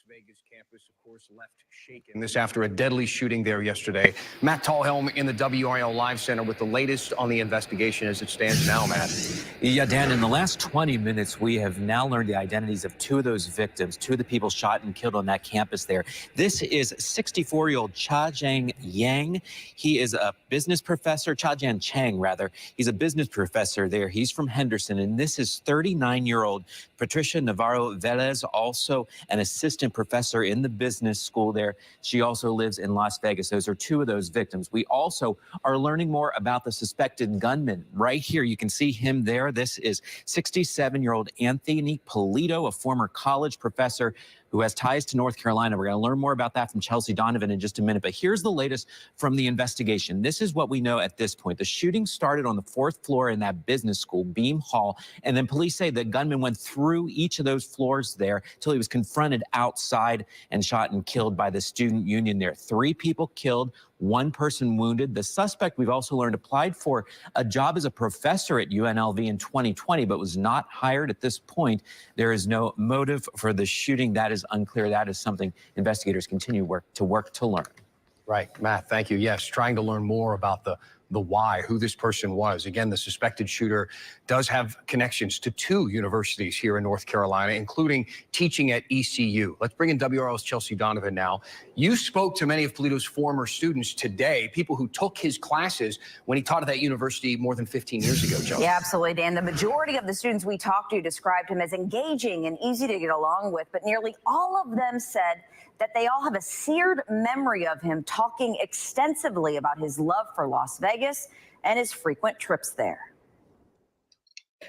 Vegas campus, of course, left shaken. This after a deadly shooting there yesterday. Matt Tallhelm in the WRL Live Center with the latest on the investigation as it stands now, Matt. Yeah, Dan, in the last 20 minutes, we have now learned the identities of two of those victims, two of the people shot and killed on that campus there. This is 64-year-old Cha-Jang Yang. He is a business professor, Cha-Jang Chang, rather. He's a business professor there. He's from Henderson, and this is 39-year-old Patricia Navarro Velez, also an assistant professor in the business school there. She also lives in Las Vegas. Those are two of those victims. We also are learning more about the suspected gunman. Right here, you can see him there. This is 67-year-old Anthony Polito, a former college professor who has ties to North Carolina. We're going to learn more about that from Chelsea Donovan in just a minute. But here's the latest from the investigation. This is what we know at this point. The shooting started on the 4th floor in that business school, Beam Hall. And then police say the gunman went through each of those floors there until he was confronted outside and shot and killed by the student union there. 3 people killed, 1 person wounded. The suspect, we've also learned, applied for a job as a professor at UNLV in 2020, but was not hired at this point. There is no motive for the shooting. That is unclear. That is something investigators continue to work to learn. Right, Matt, thank you. Yes, trying to learn more about the why, who this person was. Again, the suspected shooter does have connections to 2 universities here in North Carolina, including teaching at ECU. Let's bring in WRL's Chelsea Donovan now. You spoke to many of Polito's former students today, people who took his classes when he taught at that university more than 15 years ago, Chelsea. Yeah, absolutely, Dan. The majority of the students we talked to described him as engaging and easy to get along with, but nearly all of them said that they all have a seared memory of him talking extensively about his love for Las Vegas and his frequent trips there.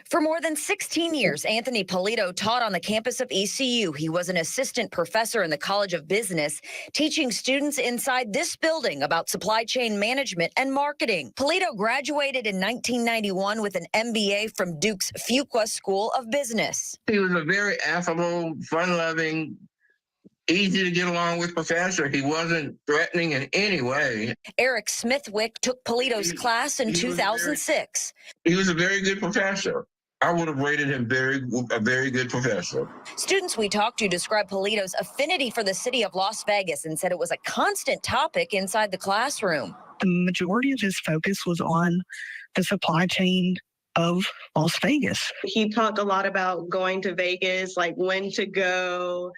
For more than 16 years, Anthony Polito taught on the campus of ECU. He was an assistant professor in the College of Business, teaching students inside this building about supply chain management and marketing. Polito graduated in 1991 with an MBA from Duke's Fuqua School of Business. He was a very affable, fun-loving, easy to get along with professor. He wasn't threatening in any way. Eric Smithwick took Polito's class in 2006. He was a very good professor. I would have rated him a very good professor. Students we talked to described Polito's affinity for the city of Las Vegas and said it was a constant topic inside the classroom. The majority of his focus was on the supply chain of Las Vegas. He talked a lot about going to Vegas, like when to go,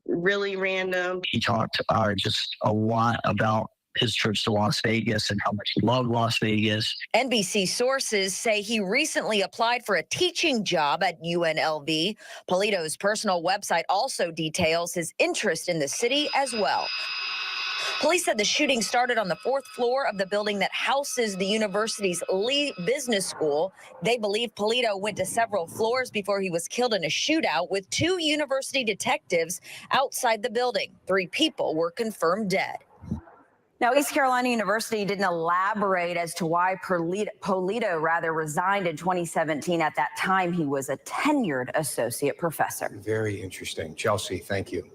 really random. He talked just a lot about his trips to Las Vegas and how much he loved Las Vegas. NBC sources say he recently applied for a teaching job at UNLV. Polito's personal website also details his interest in the city as well. Police said the shooting started on the 4th floor of the building that houses the university's Lee Business School. They believe Polito went to several floors before he was killed in a shootout with 2 university detectives outside the building. 3 people were confirmed dead. Now, East Carolina University didn't elaborate as to why Polito resigned in 2017. At that time, he was a tenured associate professor. Very interesting. Chelsea, thank you.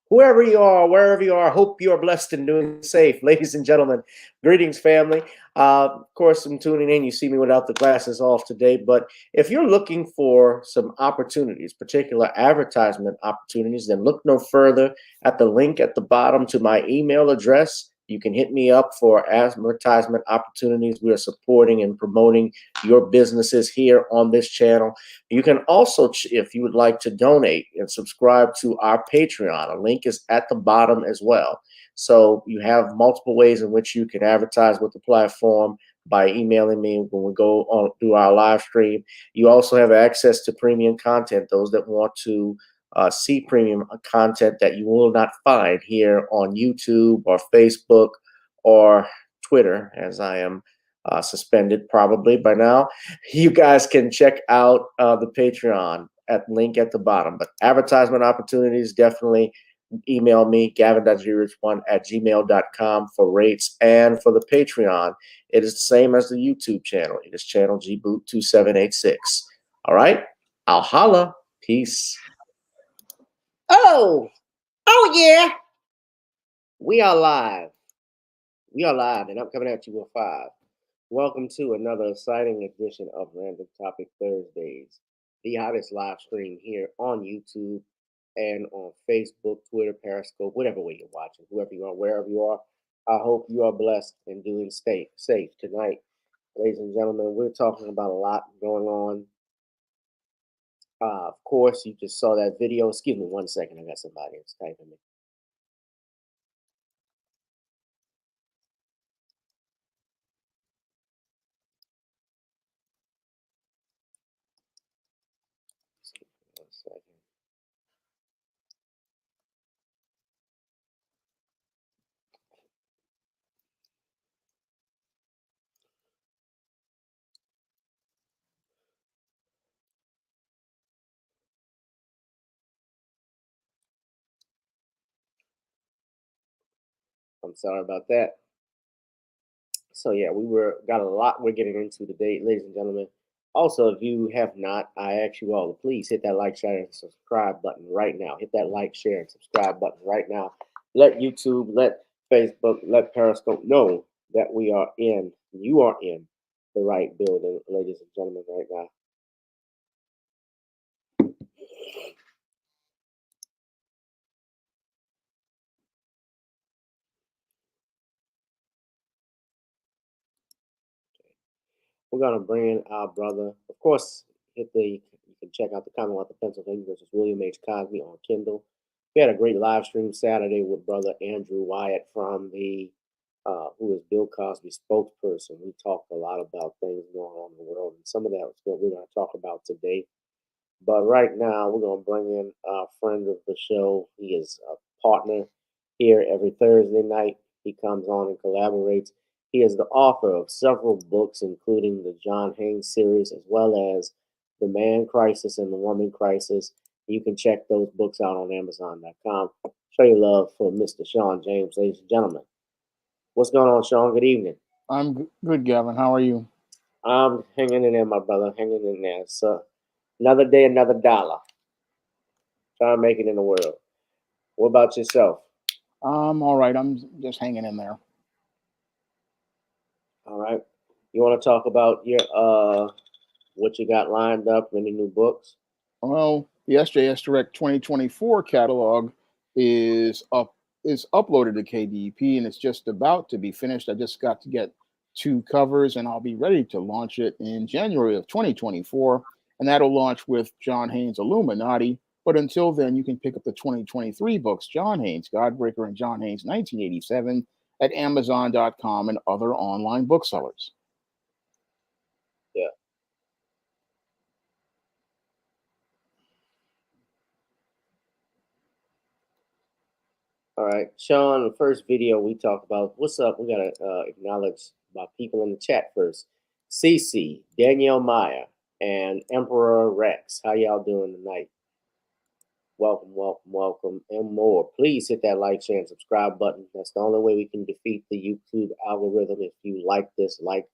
whoever you are, wherever you are, hope you are blessed and doing safe. Ladies and gentlemen, greetings, family. Of course, I'm tuning in. You see me without the glasses off today, but if you're looking for some opportunities, particular advertisement opportunities, then look no further at the link at the bottom to my email address. You can hit me up for advertisement opportunities. We are supporting and promoting your businesses here on this channel. You can also, if you would like to donate and subscribe to our Patreon, a link is at the bottom as well. So you have multiple ways in which you can advertise with the platform by emailing me when we go on through our live stream. You also have access to premium content, those that want to see premium content that you will not find here on YouTube or Facebook or Twitter, as I am suspended probably by now. You guys can check out the Patreon at link at the bottom. But advertisement opportunities, definitely email me, gavin.grich1@gmail.com for rates. And for the Patreon, it is the same as the YouTube channel. It is channel gboot2786. All right? I'll holla. Peace. Oh yeah. We are live. We are live, and I'm coming at you with 5. Welcome to another exciting edition of Random Topic Thursdays, the hottest live stream here on YouTube and on Facebook, Twitter, Periscope, whatever way you're watching, whoever you are, wherever you are. I hope you are blessed and doing safe tonight. Ladies and gentlemen, we're talking about a lot going on. Of course, you just saw that video. Excuse me 1 second. I got somebody that's typing me. One second. I'm sorry about that. So yeah, got a lot we're getting into today, ladies and gentlemen. Also, if you have not, I ask you all to please hit that like, share, and subscribe button right now. Hit that like, share, and subscribe button right now. Let YouTube, let Facebook, let Periscope know that you are in the right building, ladies and gentlemen, right now. We're gonna bring in our brother. Of course, you can check out the Commonwealth of Pennsylvania versus William H. Cosby on Kindle. We had a great live stream Saturday with brother Andrew Wyatt from who is Bill Cosby's spokesperson. We talked a lot about things going on in the world, and some of that is what we're going to talk about today. But right now, we're going to bring in a friend of the show. He is a partner here every Thursday night. He comes on and collaborates. He is the author of several books, including the John Haynes series, as well as The Man Crisis and The Woman Crisis. You can check those books out on Amazon.com. Show your love for Mr. Shawn James, ladies and gentlemen. What's going on, Shawn? Good evening. I'm good, Gavin. How are you? I'm hanging in there, my brother. Hanging in there. So another day, another dollar. Trying to make it in the world. What about yourself? I'm all right. I'm just hanging in there. All right. You want to talk about your what you got lined up? Any new books? Well, the SJS Direct 2024 catalog is uploaded to KDP, and it's just about to be finished. I just got to get 2 covers, and I'll be ready to launch it in January of 2024, and that'll launch with John Haynes' Illuminati. But until then, you can pick up the 2023 books, John Haynes, Godbreaker, and John Haynes 1987 at Amazon.com and other online booksellers. Yeah. All right, Shawn, the first video we talked about, what's up? We got to acknowledge my people in the chat first. Cece, Danielle Meyer, and Emperor Rex. How y'all doing tonight? Welcome, welcome, welcome, and more. Please hit that like, share, and subscribe button. That's the only way we can defeat the YouTube algorithm. If you like this, like.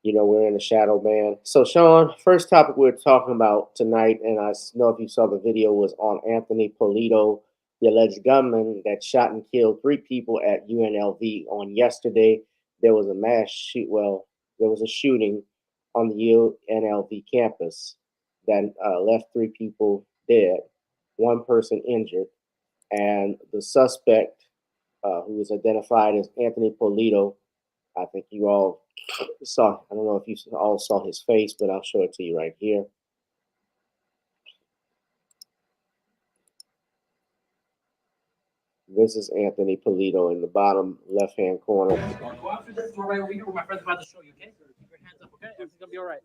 we're in the shadow ban. So, Shawn, first topic we're talking about tonight, and I know if you saw the video, was on Anthony Polito, the alleged gunman that shot and killed 3 people at UNLV on yesterday. There was a there was a shooting on the UNLV campus that left 3 people dead, 1 person injured, and the suspect, who was identified as Anthony Polito, I think you all saw, I don't know if you all saw his face, but I'll show it to you right here. This is Anthony Polito in the bottom left-hand corner. Go after this door right over here where my friend's about to show you, okay? Keep your hands up, okay? Everything's gonna be all right.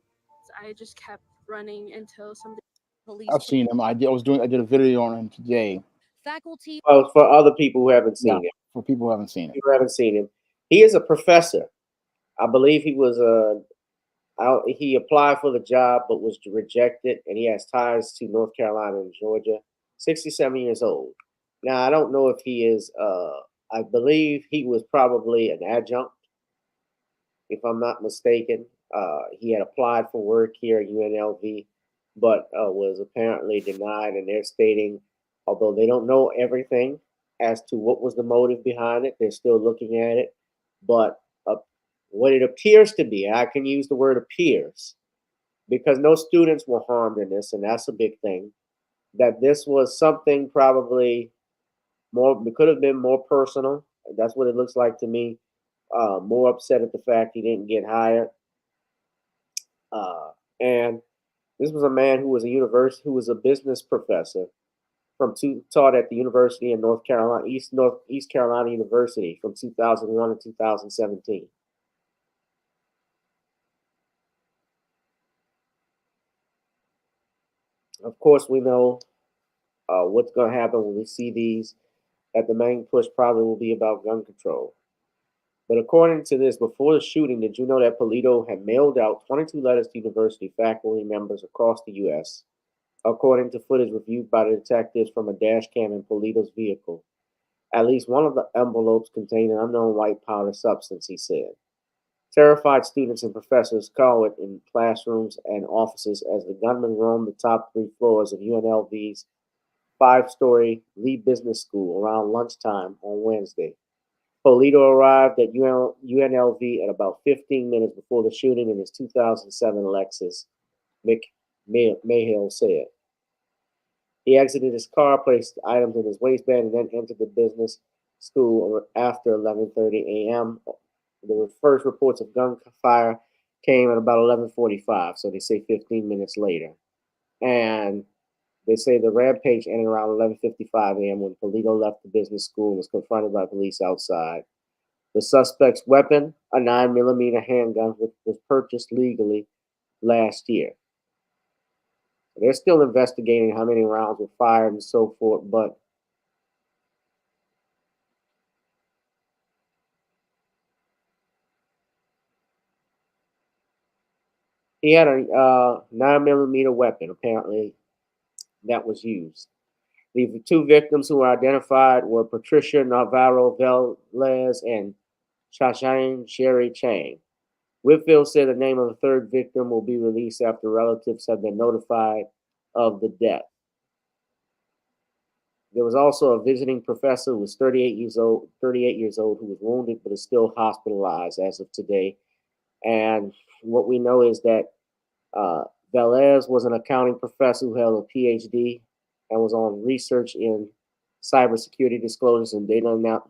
I just kept running until some police. I've seen him. I did a video on him today. Faculty. Well, for other people who haven't seen Yeah, him, for people who haven't seen it. people who haven't seen him, he is a professor. I believe he was he applied for the job but was rejected, and he has ties to North Carolina and Georgia. 67 years old. Now, I don't know if he is. I believe he was probably an adjunct, if I'm not mistaken. He had applied for work here at UNLV, but was apparently denied. And they're stating, although they don't know everything as to what was the motive behind it, they're still looking at it. But what it appears to be, I can use the word appears, because no students were harmed in this, and that's a big thing, that this was something probably more, it could have been more personal. That's what it looks like to me. More upset at the fact he didn't get hired. And this was a man who was a business professor taught at the University in North Carolina, East Carolina University from 2001 to 2017. Of course, we know what's going to happen when we see these, that the main push probably will be about gun control. But according to this, before the shooting, did you know that Polito had mailed out 22 letters to university faculty members across the U.S., according to footage reviewed by the detectives from a dash cam in Polito's vehicle? At least one of the envelopes contained an unknown white powder substance, he said. Terrified students and professors cowered in classrooms and offices as the gunman roamed the top 3 floors of UNLV's 5-story Lee Business School around lunchtime on Wednesday. Polito arrived at UNLV at about 15 minutes before the shooting in his 2007 Lexus, Mayhill said. He exited his car, placed items in his waistband, and then entered the business school after 11:30 a.m. The first reports of gunfire came at about 11:45, so they say 15 minutes later. And they say the rampage ended around 11:55 a.m. when Polito left the business school and was confronted by police outside. The suspect's weapon, a 9mm handgun, was purchased legally last year. They're still investigating how many rounds were fired and so forth, but he had a 9mm weapon, apparently, that was used. The 2 victims who were identified were Patricia Navarro Velez and Shashang Sherry Chang. Whitfield said the name of the 3rd victim will be released after relatives have been notified of the death. There was also a visiting professor who was 38 years old, who was wounded but is still hospitalized as of today. And what we know is that Velez was an accounting professor who held a PhD and was on research in cybersecurity disclosures and data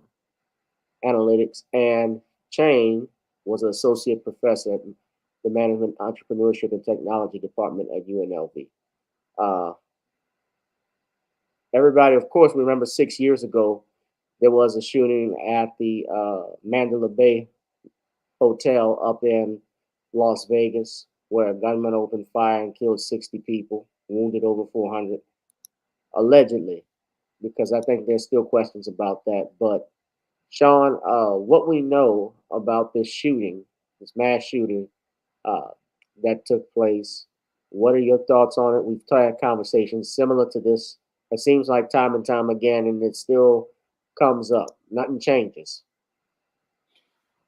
analytics. And Chang was an associate professor at the Management, Entrepreneurship, and Technology Department at UNLV. Everybody, of course, remember 6 years ago, there was a shooting at the Mandalay Bay Hotel up in Las Vegas, where a gunman opened fire and killed 60 people, wounded over 400, allegedly, because I think there's still questions about that. But Shawn, what we know about this shooting, this mass shooting that took place, what are your thoughts on it? We've had conversations similar to this. It seems like time and time again, and it still comes up. Nothing changes.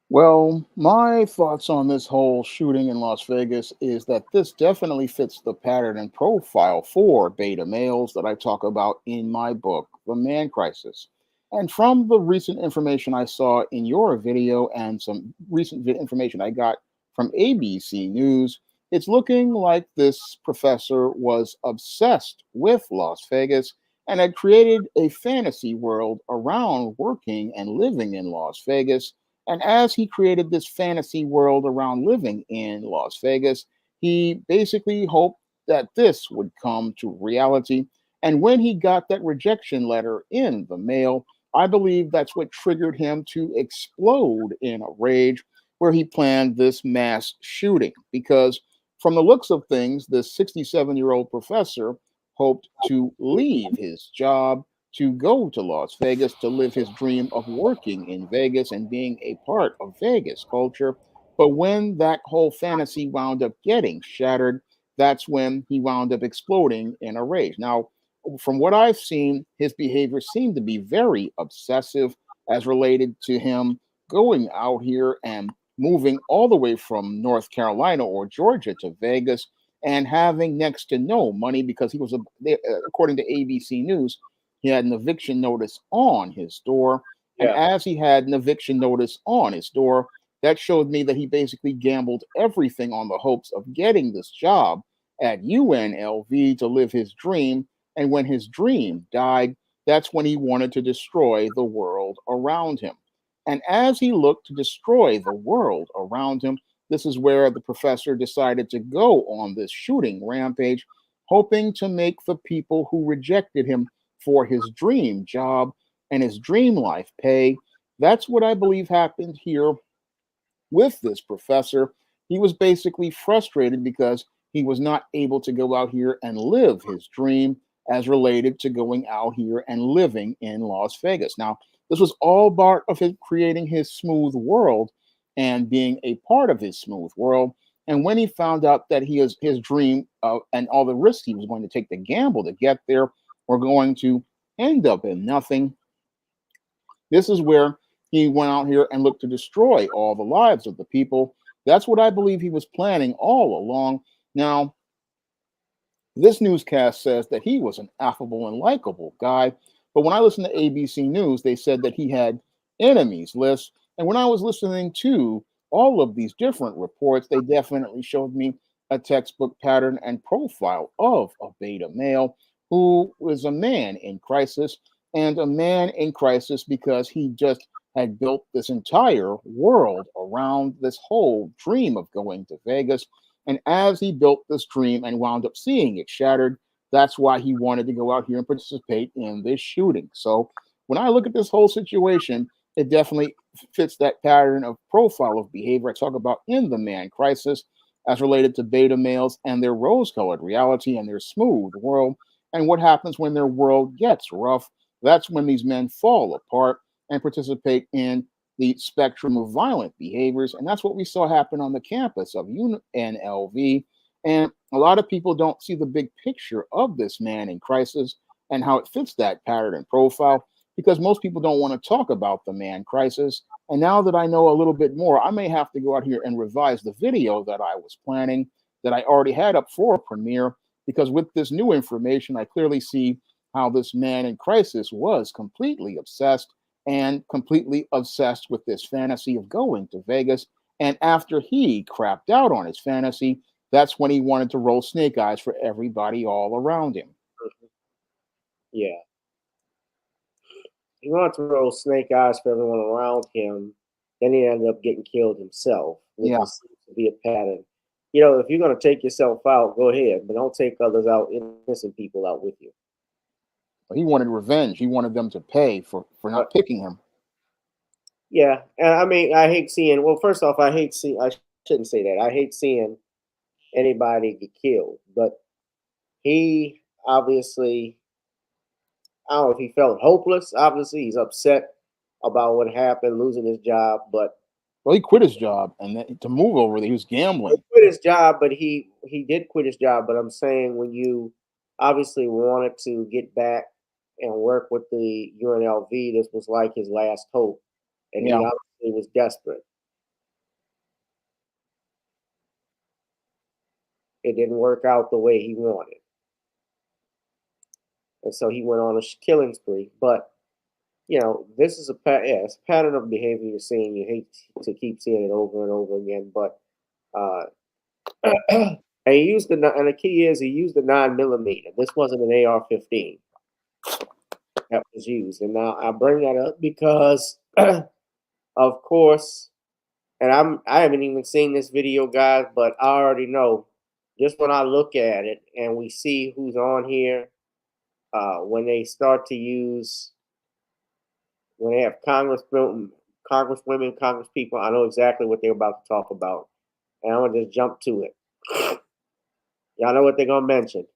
Well, my thoughts on this whole shooting in Las Vegas is that this definitely fits the pattern and profile for beta males that I talk about in my book, The Man Crisis. And from the recent information I saw in your video and some recent information I got from ABC News, it's looking like this professor was obsessed with Las Vegas and had created a fantasy world around working and living in Las Vegas. And as he created this fantasy world around living in Las Vegas, he basically hoped that this would come to reality. And when he got that rejection letter in the mail, I believe that's what triggered him to explode in a rage, where he planned this mass shooting. Because from the looks of things, this 67-year-old professor hoped to leave his job to go to Las Vegas to live his dream of working in Vegas and being a part of Vegas culture. But when that whole fantasy wound up getting shattered, that's when he wound up exploding in a rage. Now, from what I've seen, his behavior seemed to be very obsessive as related to him going out here and moving all the way from North Carolina or Georgia to Vegas and having next to no money because he was, according to ABC News, he had an eviction notice on his door. And Yeah. as he had an eviction notice on his door, that showed me that he basically gambled everything on the hopes of getting this job at UNLV to live his dream. And when his dream died, that's when he wanted to destroy the world around him. And as he looked to destroy the world around him, this is where the professor decided to go on this shooting rampage, hoping to make the people who rejected him for his dream job and his dream life pay. That's what I believe happened here with this professor. He was basically frustrated because he was not able to go out here and live his dream as related to going out here and living in Las Vegas. Now, this was all part of him creating his smooth world and being a part of his smooth world. And when he found out that his dream and all the risks he was going to take, the gamble to get there, were going to end up in nothing, this is where he went out here and looked to destroy all the lives of the people. That's what I believe he was planning all along. Now, this newscast says that he was an affable and likable guy. But when I listened to ABC News, they said that he had enemies lists. And when I was listening to all of these different reports, they definitely showed me a textbook pattern and profile of a beta male who was a man in crisis, and a man in crisis because he just had built this entire world around this whole dream of going to Vegas. And as he built this dream and wound up seeing it shattered, that's why he wanted to go out here and participate in this shooting. So when I look at this whole situation, it definitely fits that pattern of profile of behavior I talk about in The Man Crisis as related to beta males and their rose-colored reality and their smooth world. And what happens when their world gets rough? That's when these men fall apart and participate in the spectrum of violent behaviors. And that's what we saw happen on the campus of UNLV. And a lot of people don't see the big picture of this man in crisis and how it fits that pattern and profile because most people don't want to talk about the man crisis. And now that I know a little bit more, I may have to go out here and revise the video that I was planning that I already had up for premiere, because with this new information, I clearly see how this man in crisis was completely obsessed with this fantasy of going to Vegas. And after he crapped out on his fantasy, that's when he wanted to roll snake eyes for everybody all around him. Yeah. He wanted to roll snake eyes for everyone around him. Then he ended up getting killed himself. Which seems to be a pattern. You know, if you're going to take yourself out, go ahead, but don't take others out, innocent people out with you. He wanted revenge. He wanted them to pay for not picking him. Yeah, and I mean, I hate seeing. Well, first off, I shouldn't say that. I hate seeing anybody get killed. But he obviously, I don't know if he felt hopeless. Obviously, he's upset about what happened, losing his job. But well, he quit his job, and then to move over there, he was gambling. He quit his job, but he did quit his job. But I'm saying when you obviously wanted to get back and work with the UNLV, this was like his last hope, and he obviously was desperate. it didn't work out the way he wanted. And so he went on a killing spree. But, you know, this is it's a pattern of behavior you're seeing. You hate to keep seeing it over and over again. But, and he used and the key is he used the 9mm. This wasn't an AR-15 that was used. And now I bring that up because, of course, and I haven't even seen this video, guys, but I already know just when I look at it and we see who's on here, when they start to use, when they have congresswomen, congresspeople, I know exactly what they're about to talk about. And I'm going to just jump to it. Y'all know what they're going to mention.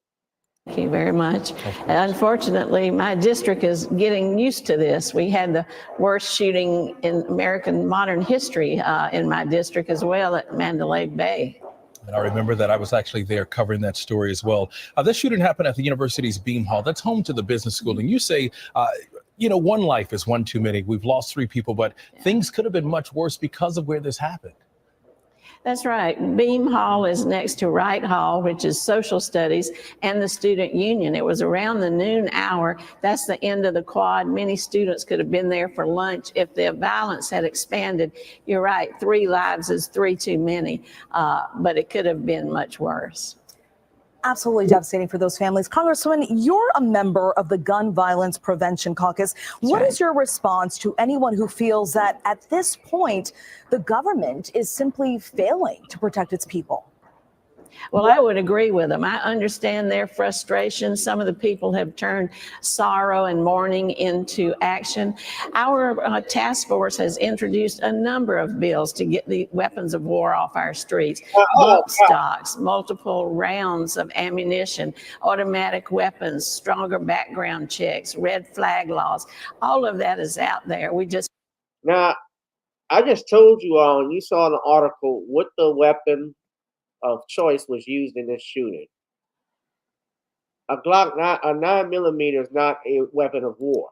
Thank you very much. Unfortunately, my district is getting used to this. We had the worst shooting in American modern history in my district as well at Mandalay Bay. And I remember that I was actually there covering that story as well. This shooting happened at the university's Beam Hall. That's home to the business school. And you say, you know, one life is one too many. We've lost 3 people, but things could have been much worse because of where this happened. That's right. Beam Hall is next to Wright Hall, which is social studies, and the student union. It was around the noon hour. That's the end of the quad. Many students could have been there for lunch if the violence had expanded. You're right, 3 lives is 3 too many, but it could have been much worse. Absolutely devastating for those families. Congresswoman, you're a member of the Gun Violence Prevention Caucus. What is your response to anyone who feels that at this point, the government is simply failing to protect its people? Well, I would agree with them. I understand their frustration. Some of the people have turned sorrow and mourning into action. Our task force has introduced a number of bills to get the weapons of war off our streets. Bump stocks, multiple rounds of ammunition, automatic weapons, stronger background checks, red flag laws. All of that is out there. We just... Now, I just told you all, and you saw in the article, what the weapon of choice was used in this shooting. A 9mm is not a weapon of war.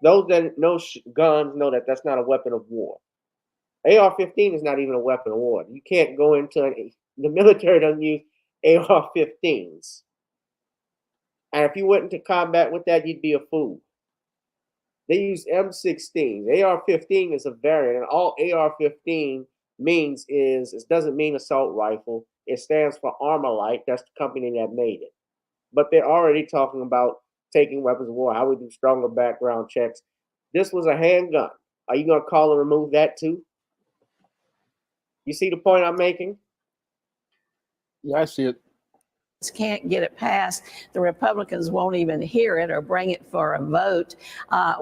Those that know guns know that that's not a weapon of war. AR-15 is not even a weapon of war. You can't go into the military doesn't use AR-15s. And if you went into combat with that, you'd be a fool. They use M16s. AR-15 is a variant, and all AR-15 means is, it doesn't mean assault rifle. It stands for Armalite. That's the company that made it. But they're already talking about taking weapons of war, how we do stronger background checks. This was a handgun. Are you going to call and remove that too? You see the point I'm making? Yeah, I see it. Can't get it passed. The Republicans won't even hear it or bring it for a vote.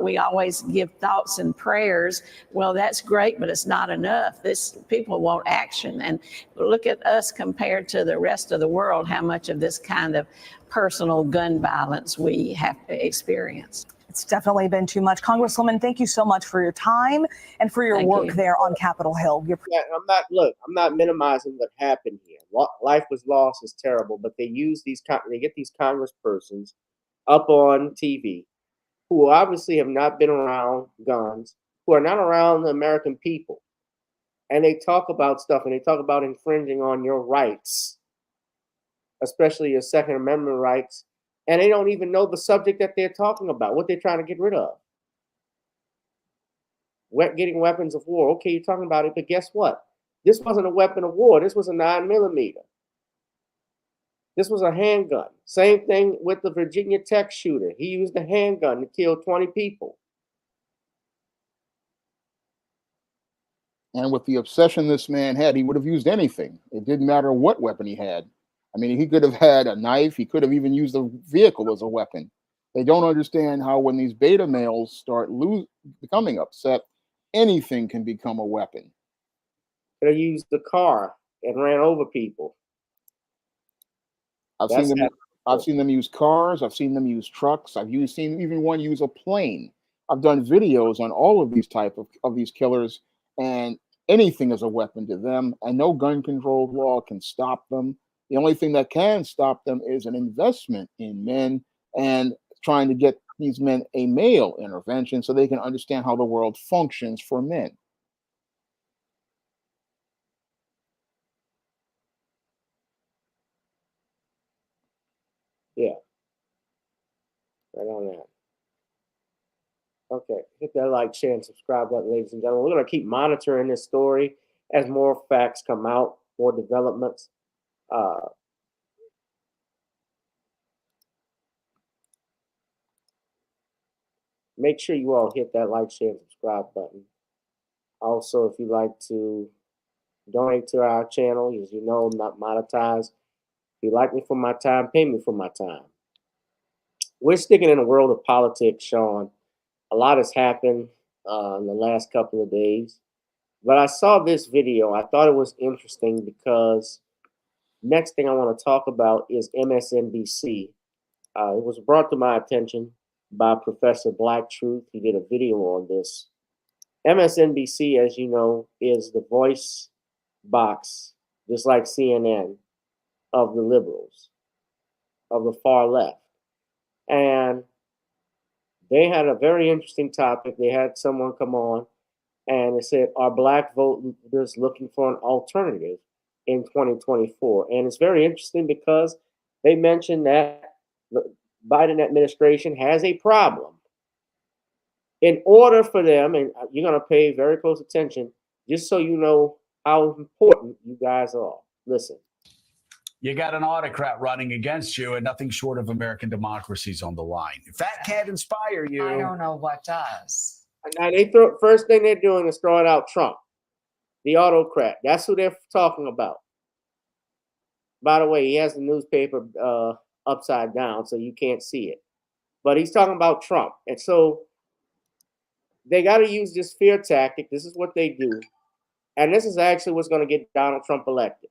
We always give thoughts and prayers. Well, that's great, but it's not enough. People want action. And look at us compared to the rest of the world, how much of this kind of personal gun violence we have to experience. It's definitely been too much. Congresswoman, thank you so much for your time and for your work there on Capitol Hill. I'm not minimizing what happened here. Life was lost is terrible, but they get these congresspersons up on TV who obviously have not been around guns, who are not around the American people. And they talk about stuff, and they talk about infringing on your rights, especially your Second Amendment rights. And they don't even know the subject that they're talking about, what they're trying to get rid of. Getting weapons of war. Okay, you're talking about it, but guess what? This wasn't a weapon of war. This was a 9mm. This was a handgun. Same thing with the Virginia Tech shooter. He used a handgun to kill 20 people. And with the obsession this man had, he would have used anything. It didn't matter what weapon he had. I mean, he could have had a knife. He could have even used a vehicle as a weapon. They don't understand how when these beta males start becoming upset, anything can become a weapon. They used the car and ran over people. I've seen them use cars. I've seen them use trucks. I've seen even one use a plane. I've done videos on all of these type of these killers, and anything is a weapon to them, and no gun control law can stop them. The only thing that can stop them is an investment in men and trying to get these men a male intervention so they can understand how the world functions for men. Right on that. Okay, hit that like, share, and subscribe button, ladies and gentlemen. We're going to keep monitoring this story as more facts come out, more developments. Make sure you all hit that like, share, and subscribe button. Also, if you'd like to donate to our channel, as you know, I'm not monetized. If you like me for my time, pay me for my time. We're sticking in the world of politics, Shawn. A lot has happened in the last couple of days. But I saw this video. I thought it was interesting because next thing I want to talk about is MSNBC. It was brought to my attention by Professor Black Truth. He did a video on this. MSNBC, as you know, is the voice box, just like CNN, of the liberals, of the far left. And they had a very interesting topic. They had someone come on and they said, are Black voters looking for an alternative in 2024? And it's very interesting because they mentioned that the Biden administration has a problem. In order for them, and you're going to pay very close attention, just so you know how important you guys are. Listen. You got an autocrat running against you, and nothing short of American democracy's on the line. If that can't inspire you, I don't know what does. Now first thing they're doing is throwing out Trump, the autocrat. That's who they're talking about. By the way, he has the newspaper upside down, so you can't see it. But he's talking about Trump, and so they got to use this fear tactic. This is what they do, and this is actually what's going to get Donald Trump elected.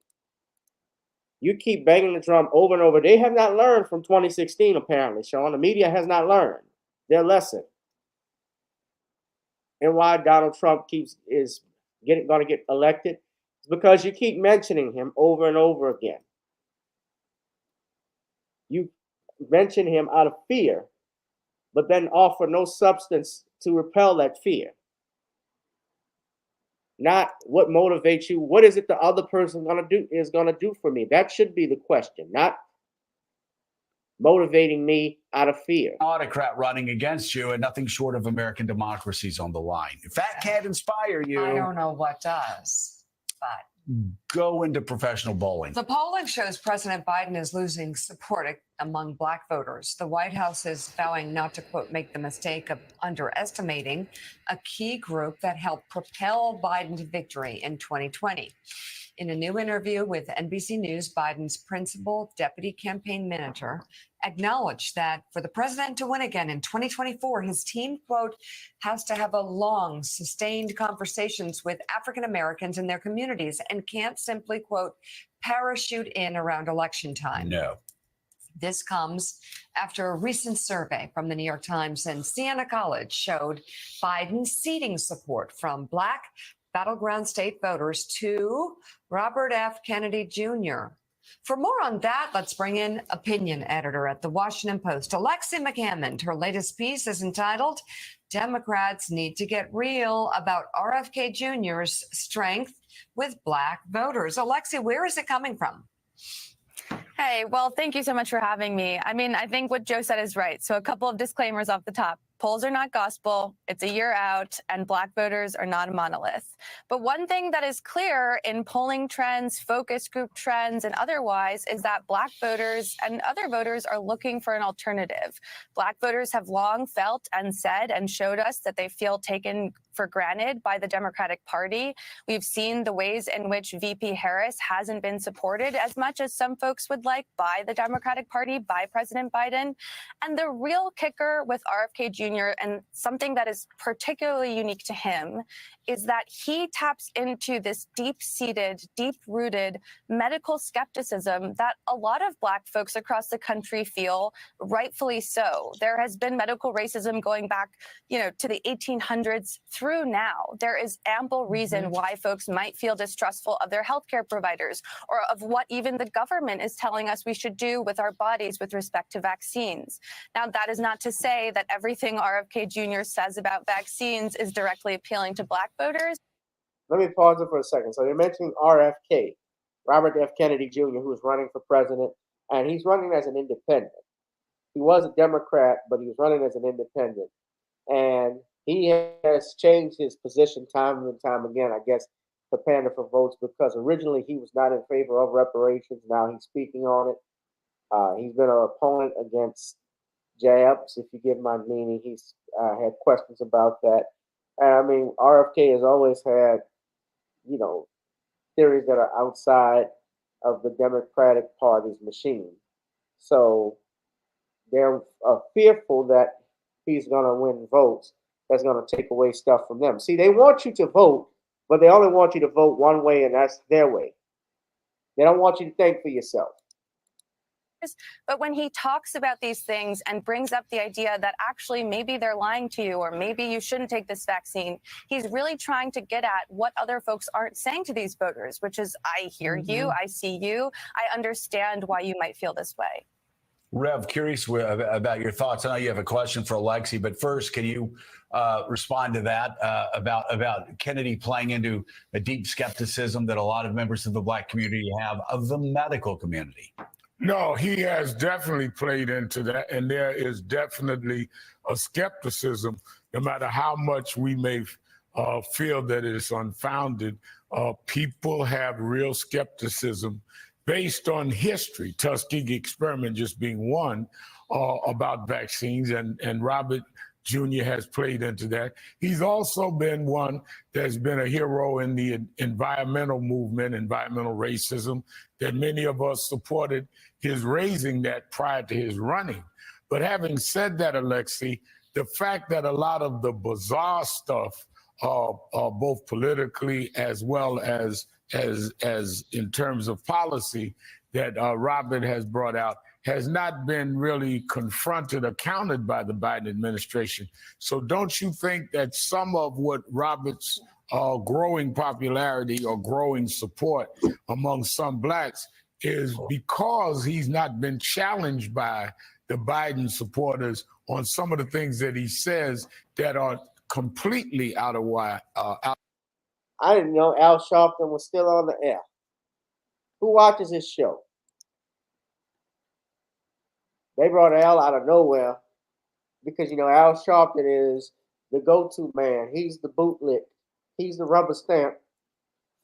You keep banging the drum over and over. They have not learned from 2016, apparently, Shawn. The media has not learned their lesson. And why Donald Trump is going to get elected is because you keep mentioning him over and over again. You mention him out of fear, but then offer no substance to repel that fear. Not what motivates you. What is it the other person is going to do for me? That should be the question, not motivating me out of fear. Autocrat running against you, and nothing short of American democracy's on the line. If that can't inspire you, I don't know what does, but go into professional bowling. the polling shows President Biden is losing support among Black voters. The White House is vowing not to, quote, make the mistake of underestimating a key group that helped propel Biden to victory in 2020. In a new interview with NBC News, Biden's principal deputy campaign manager acknowledged that for the president to win again in 2024, his team, quote, has to have a long, sustained conversations with African Americans in their communities and can't simply, quote, parachute in around election time. No. This comes after a recent survey from the New York Times and Siena College showed Biden ceding support from Black battleground state voters to Robert F. Kennedy Jr. For more on that, let's bring in opinion editor at the Washington Post, Alexi McCammond. Her latest piece is entitled, Democrats Need to Get Real, about RFK Jr.'s strength with Black voters. Alexi, where is it coming from? Hey, well, thank you so much for having me. I mean, I think what Joe said is right. So a couple of disclaimers off the top. Polls are not gospel. It's a year out, and Black voters are not a monolith. But one thing that is clear in polling trends, focus group trends, and otherwise is that Black voters and other voters are looking for an alternative. Black voters have long felt and said and showed us that they feel taken for granted by the Democratic Party. We've seen the ways in which VP Harris hasn't been supported as much as some folks would like by the Democratic Party, by President Biden. And the real kicker with RFK Jr., and something that is particularly unique to him, is that he taps into this deep-seated, deep-rooted medical skepticism that a lot of Black folks across the country feel, rightfully so. There has been medical racism going back, to the 1800s through now. There is ample reason why folks might feel distrustful of their healthcare providers or of what even the government is telling us we should do with our bodies with respect to vaccines. Now, that is not to say that everything RFK Jr. says about vaccines is directly appealing to Black voters. Let me pause it for a second. So you're mentioning RFK, Robert F. Kennedy Jr., who is running for president, and he's running as an independent. He was a Democrat, but he was running as an independent. And he has changed his position time and time again, I guess, to pander for votes, because originally he was not in favor of reparations. Now he's speaking on it. He's been an opponent against jabs, if you get my meaning. He's had questions about that. And I mean, RFK has always had, you know, theories that are outside of the Democratic Party's machine. So they're fearful that he's going to win votes that's going to take away stuff from them. See, they want you to vote, but they only want you to vote one way, and that's their way. They don't want you to think for yourself. But when he talks about these things and brings up the idea that actually maybe they're lying to you, or maybe you shouldn't take this vaccine, he's really trying to get at what other folks aren't saying to these voters, which is, I hear you, I see you, I understand why you might feel this way. Rev, curious about your thoughts. I know you have a question for Alexi, but first, can you respond to that about Kennedy playing into a deep skepticism that a lot of members of the Black community have of the medical community? No, he has definitely played into that, and there is definitely a skepticism, no matter how much we may feel that it's unfounded. People have real skepticism based on history, Tuskegee experiment just being one, about vaccines, and Robert Jr. has played into that. He's also been one that's been a hero in the environmental movement, environmental racism, that many of us supported his raising that prior to his running. But having said that, Alexi, the fact that a lot of the bizarre stuff, both politically as well as in terms of policy, that Robert has brought out, has not been really confronted or countered by the Biden administration. So don't you think that some of what Robert's growing popularity or growing support among some blacks is because he's not been challenged by the Biden supporters on some of the things that he says that are completely out of whack? I didn't know Al Sharpton was still on the air. Who watches his show? They brought Al out of nowhere because, you know, Al Sharpton is the go-to man. He's the bootlick. He's the rubber stamp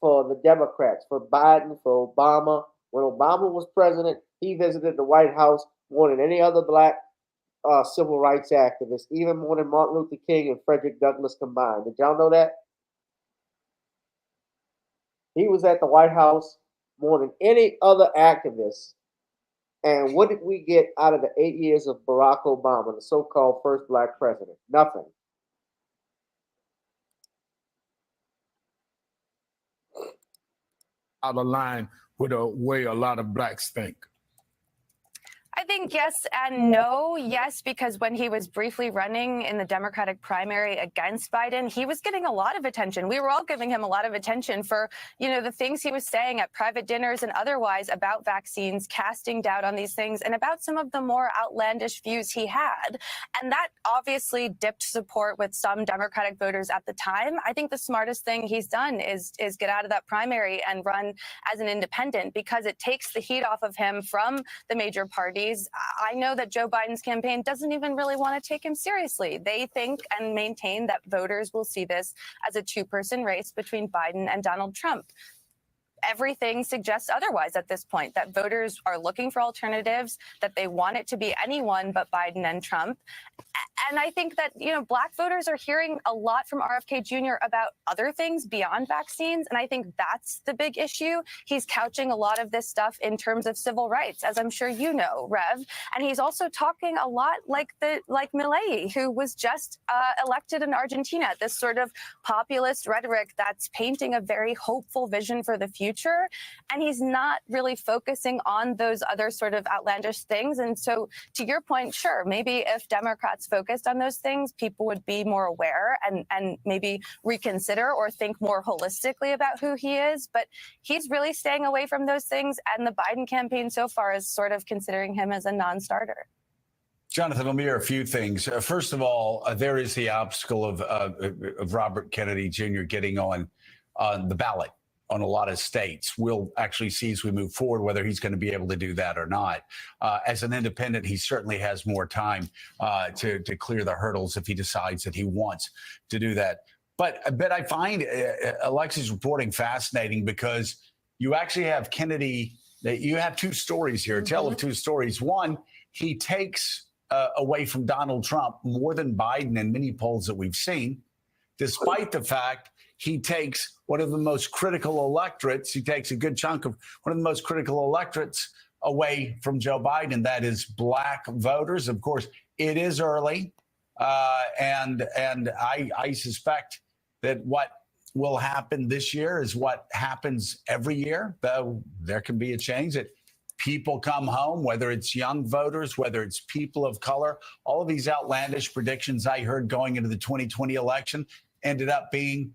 for the Democrats, for Biden, for Obama. When Obama was president, he visited the White House more than any other black civil rights activist, even more than Martin Luther King and Frederick Douglass combined. Did y'all know that? He was at the White House more than any other activist. And what did we get out of the 8 years of Barack Obama, the so-called first black president? Nothing. Out of line with the way a lot of blacks think. I think yes and no. Yes, because when he was briefly running in the Democratic primary against Biden, he was getting a lot of attention. We were all giving him a lot of attention for, you know, the things he was saying at private dinners and otherwise about vaccines, casting doubt on these things, and about some of the more outlandish views he had. And that obviously dipped support with some Democratic voters at the time. I think the smartest thing he's done is get out of that primary and run as an independent, because it takes the heat off of him from the major parties. I know that Joe Biden's campaign doesn't even really want to take him seriously. They think and maintain that voters will see this as a two-person race between Biden and Donald Trump. Everything suggests otherwise at this point, that voters are looking for alternatives, that they want it to be anyone but Biden and Trump. And I think that, you know, black voters are hearing a lot from RFK Jr. about other things beyond vaccines. And I think that's the big issue. He's couching a lot of this stuff in terms of civil rights, as I'm sure you know, Rev. And he's also talking a lot like Milei, who was just elected in Argentina, this sort of populist rhetoric that's painting a very hopeful vision for the future. And he's not really focusing on those other sort of outlandish things. And so to your point, sure, maybe if Democrats focused on those things, people would be more aware and maybe reconsider or think more holistically about who he is. But he's really staying away from those things. And the Biden campaign so far is sort of considering him as a non-starter. Jonathan, let me hear a few things. First of all, there is the obstacle of Robert Kennedy Jr. getting on the ballot. on a lot of states. We'll actually see as we move forward whether he's going to be able to do that or not. As an independent, he certainly has more time to clear the hurdles if he decides that he wants to do that. But I find Alexis' reporting fascinating because you actually have Kennedy. You have two stories here, tell of two stories. One, he takes away from Donald Trump more than Biden in many polls that we've seen, despite the fact he takes one of the most critical electorates. He takes a good chunk of one of the most critical electorates away from Joe Biden. That is black voters. Of course, it is early. And I suspect that what will happen this year is what happens every year, though there can be a change that people come home, whether it's young voters, whether it's people of color. All of these outlandish predictions I heard going into the 2020 election ended up being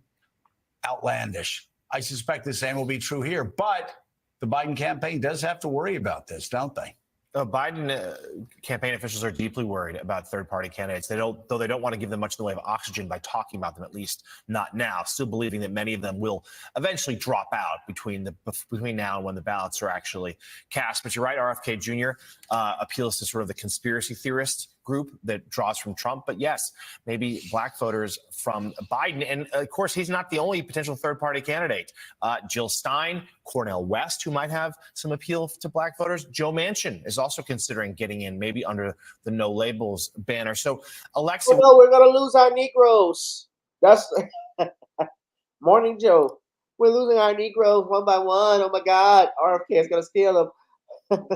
outlandish. I suspect the same will be true here, but the Biden campaign does have to worry about this, don't they? Biden campaign officials are deeply worried about third-party candidates. Though they don't want to give them much in the way of oxygen by talking about them, at least not now. Still believing that many of them will eventually drop out between now and when the ballots are actually cast. But you're right, RFK Jr. Appeals to sort of the conspiracy theorist group that draws from Trump. But yes, maybe black voters from Biden. And of course, he's not the only potential third-party candidate. Jill Stein, Cornel West, who might have some appeal to black voters. Joe Manchin is also considering getting in, maybe under the no labels banner. So, Alexa, no, we're gonna lose our Negroes. That's morning, Joe. We're losing our Negroes one by one. Oh my God, RFK is gonna steal them.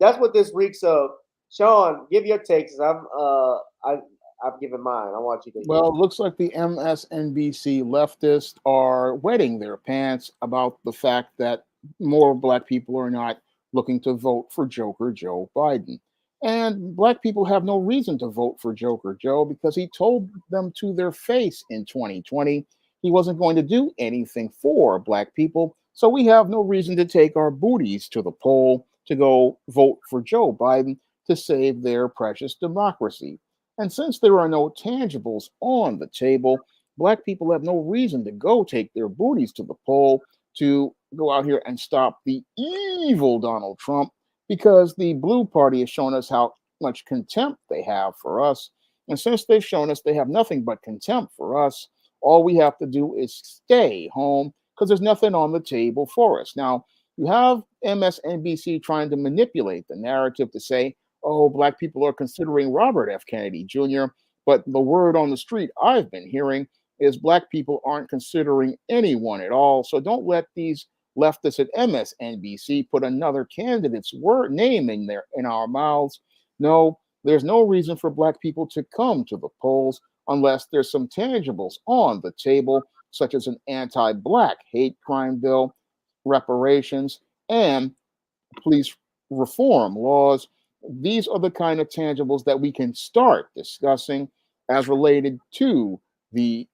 That's what this reeks of. Shawn, give your takes. I've given mine. I want you to. Well, it looks like the MSNBC leftists are wetting their pants about the fact that more black people are not looking to vote for Joker Joe Biden. And black people have no reason to vote for Joker Joe because he told them to their face in 2020 he wasn't going to do anything for black people. So we have no reason to take our booties to the poll to go vote for Joe Biden to save their precious democracy. And since there are no tangibles on the table, black people have no reason to go take their booties to the poll to go out here and stop the evil Donald Trump, because the blue party has shown us how much contempt they have for us. And since they've shown us they have nothing but contempt for us, all we have to do is stay home because there's nothing on the table for us. Now, you have MSNBC trying to manipulate the narrative to say, oh, black people are considering Robert F. Kennedy Jr., but the word on the street I've been hearing is black people aren't considering anyone at all. So don't let these leftists at MSNBC put another candidate's name in our mouths. No, there's no reason for black people to come to the polls unless there's some tangibles on the table, such as an anti-black hate crime bill, reparations, and police reform laws. These are the kind of tangibles that we can start discussing as related to the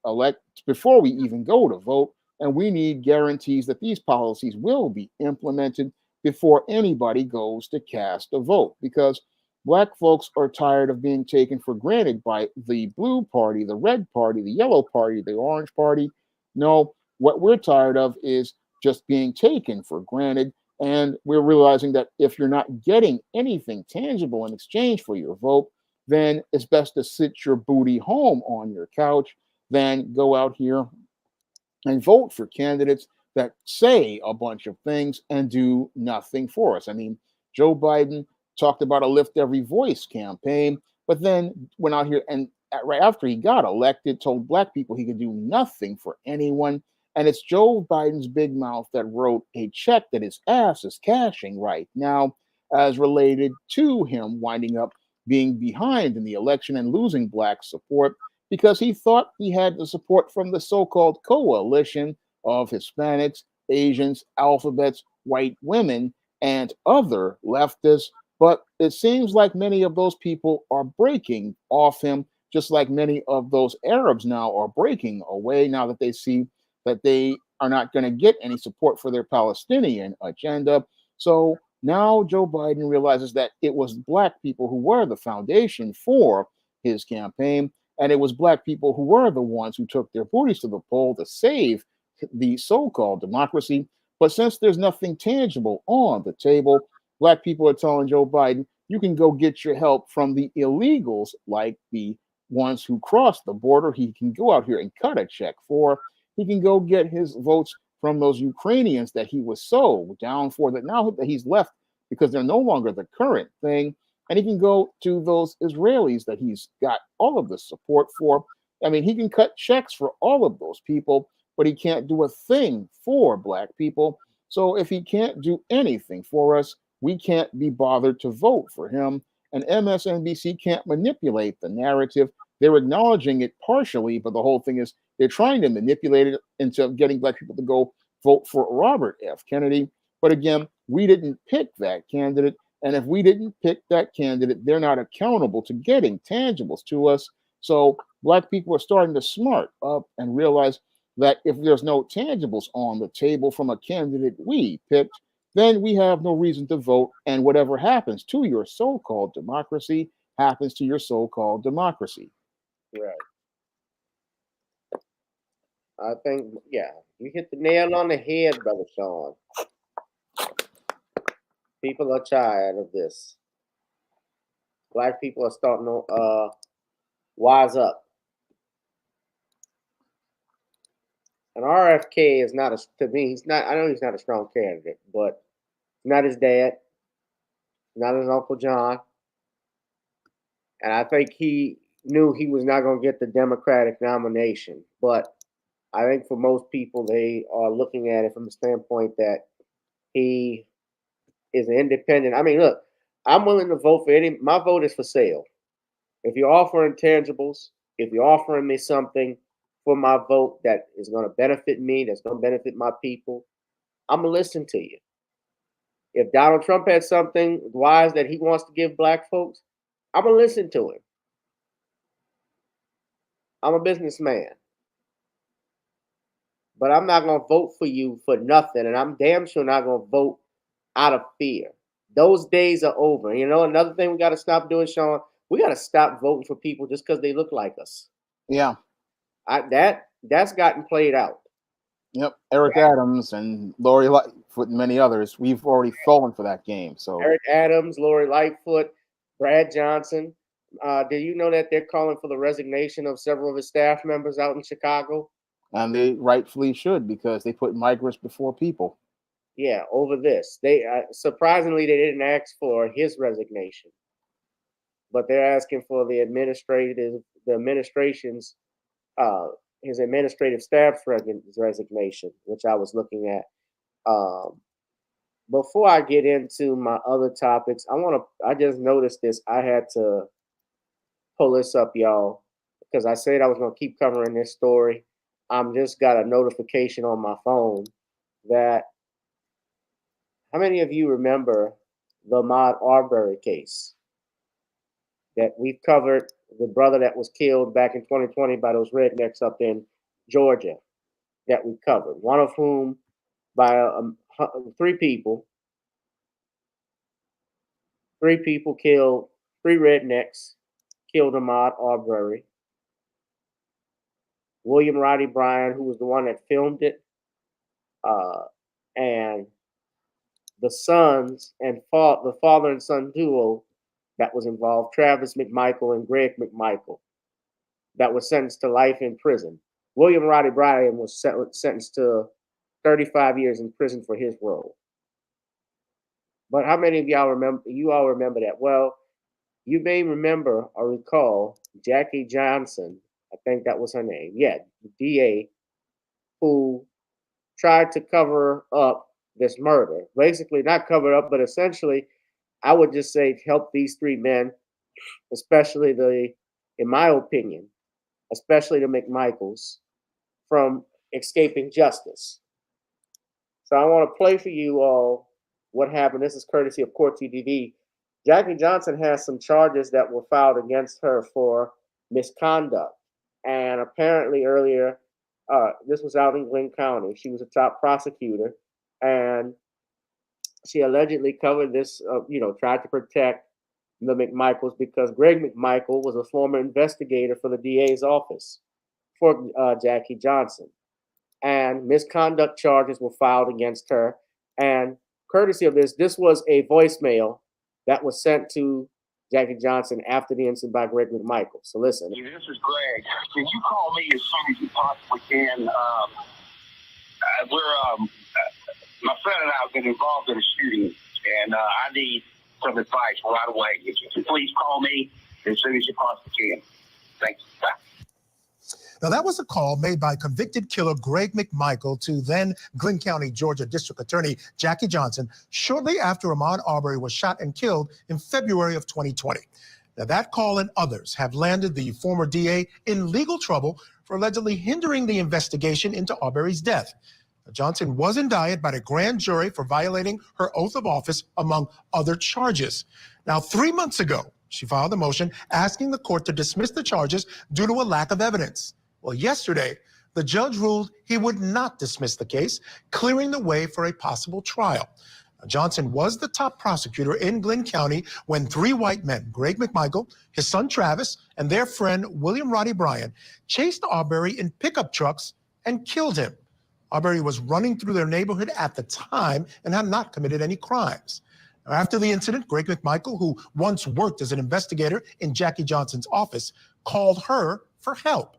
before we even go to vote. And we need guarantees that these policies will be implemented before anybody goes to cast a vote, because black folks are tired of being taken for granted by the blue party, the red party, the yellow party, the orange party. No, what we're tired of is just being taken for granted. And we're realizing that if you're not getting anything tangible in exchange for your vote, then it's best to sit your booty home on your couch than go out here and vote for candidates that say a bunch of things and do nothing for us. I mean, Joe Biden talked about a Lift Every Voice campaign, but then went out here and right after he got elected, told black people he could do nothing for anyone. And it's Joe Biden's big mouth that wrote a check that his ass is cashing right now as related to him winding up being behind in the election and losing black support because he thought he had the support from the so-called coalition of Hispanics, Asians, alphabets, white women, and other leftists. But it seems like many of those people are breaking off him, just like many of those Arabs now are breaking away now that they see that they are not going to get any support for their Palestinian agenda. So now Joe Biden realizes that it was black people who were the foundation for his campaign, and it was black people who were the ones who took their booties to the poll to save the so-called democracy. But since there's nothing tangible on the table, black people are telling Joe Biden, you can go get your help from the illegals, like the ones who crossed the border. He can go out here and cut a check for. He can go get his votes from those Ukrainians that he was so down for, that now that he's left because they're no longer the current thing. And he can go to those Israelis that he's got all of the support for. I mean, he can cut checks for all of those people, but he can't do a thing for black people. So if he can't do anything for us, we can't be bothered to vote for him. And MSNBC can't manipulate the narrative. They're acknowledging it partially, but the whole thing is they're trying to manipulate it into getting black people to go vote for Robert F. Kennedy. But again, we didn't pick that candidate. And if we didn't pick that candidate, they're not accountable to getting tangibles to us. So black people are starting to smart up and realize that if there's no tangibles on the table from a candidate we picked, then we have no reason to vote. And whatever happens to your so-called democracy happens to your so-called democracy. Right. I think, yeah, you hit the nail on the head, Brother Shawn. People are tired of this. Black people are starting to wise up. And RFK is not to me, he's not, I know he's not a strong candidate, but not his dad, not his Uncle John. And I think he knew he was not going to get the Democratic nomination. But I think for most people, they are looking at it from the standpoint that he is an independent. I mean, look, I'm willing to vote for any, my vote is for sale. If you're offering tangibles, if you're offering me something for my vote that is going to benefit me, that's going to benefit my people, I'm going to listen to you. If Donald Trump had something wise that he wants to give black folks, I'm going to listen to him. I'm a businessman. But I'm not going to vote for you for nothing. And I'm damn sure not going to vote out of fear. Those days are over. You know, another thing we got to stop doing, Shawn, we got to stop voting for people just because they look like us. Yeah. That's gotten played out. Yep. Eric Adams and Lori Lightfoot and many others, we've already fallen for that game. So Eric Adams, Lori Lightfoot, Brad Johnson. Did you know that they're calling for the resignation of several of his staff members out in Chicago? And they rightfully should, because they put migrants before people. Yeah, over this. They surprisingly they didn't ask for his resignation, but they're asking for the administration's his administrative staff's resignation, which I was looking at. Before I get into my other topics, I just noticed this. I had to pull this up, y'all, because I said I was going to keep covering this story. I'm just got a notification on my phone that, how many of you remember the Ahmaud Arbery case that we've covered? The brother that was killed back in 2020 by those rednecks up in Georgia that we covered. One of whom by three people killed, three rednecks killed Ahmaud Arbery. William Roddy Bryan, who was the one that filmed it, and the sons and the father and son duo that was involved, Travis McMichael and Greg McMichael, that was sentenced to life in prison. William Roddy Bryan was sentenced to 35 years in prison for his role. But how many of y'all remember? You all remember that? Well, you may remember or recall Jackie Johnson. I think that was her name. Yeah, the DA, who tried to cover up this murder. Basically, not cover up, but essentially, I would just say help these three men, especially in my opinion, especially the McMichaels, from escaping justice. So I want to play for you all what happened. This is courtesy of Court TV. Jackie Johnson has some charges that were filed against her for misconduct. And apparently earlier, this was out in Glenn County. She was a top prosecutor, and she allegedly covered this, tried to protect the McMichaels because Greg McMichael was a former investigator for the DA's office for Jackie Johnson. And and misconduct charges were filed against her. And courtesy of this was a voicemail that was sent to Jackie Johnson after the incident by Greg McMichael. So listen. This is Greg. Can you call me as soon as you possibly can? My son and I have been involved in a shooting, and I need some advice right away. If you can please call me as soon as you possibly can. Thanks. Bye. Now, that was a call made by convicted killer Greg McMichael to then Glynn County, Georgia District Attorney Jackie Johnson shortly after Ahmaud Arbery was shot and killed in February of 2020. Now, that call and others have landed the former DA in legal trouble for allegedly hindering the investigation into Arbery's death. Now, Johnson was indicted by the grand jury for violating her oath of office, among other charges. Now, 3 months ago, she filed a motion asking the court to dismiss the charges due to a lack of evidence. Well, yesterday, the judge ruled he would not dismiss the case, clearing the way for a possible trial. Now, Johnson was the top prosecutor in Glynn County when 3 white men, Greg McMichael, his son Travis, and their friend William Roddy Bryan, chased Arbery in pickup trucks and killed him. Arbery was running through their neighborhood at the time and had not committed any crimes. Now, after the incident, Greg McMichael, who once worked as an investigator in Jackie Johnson's office, called her for help.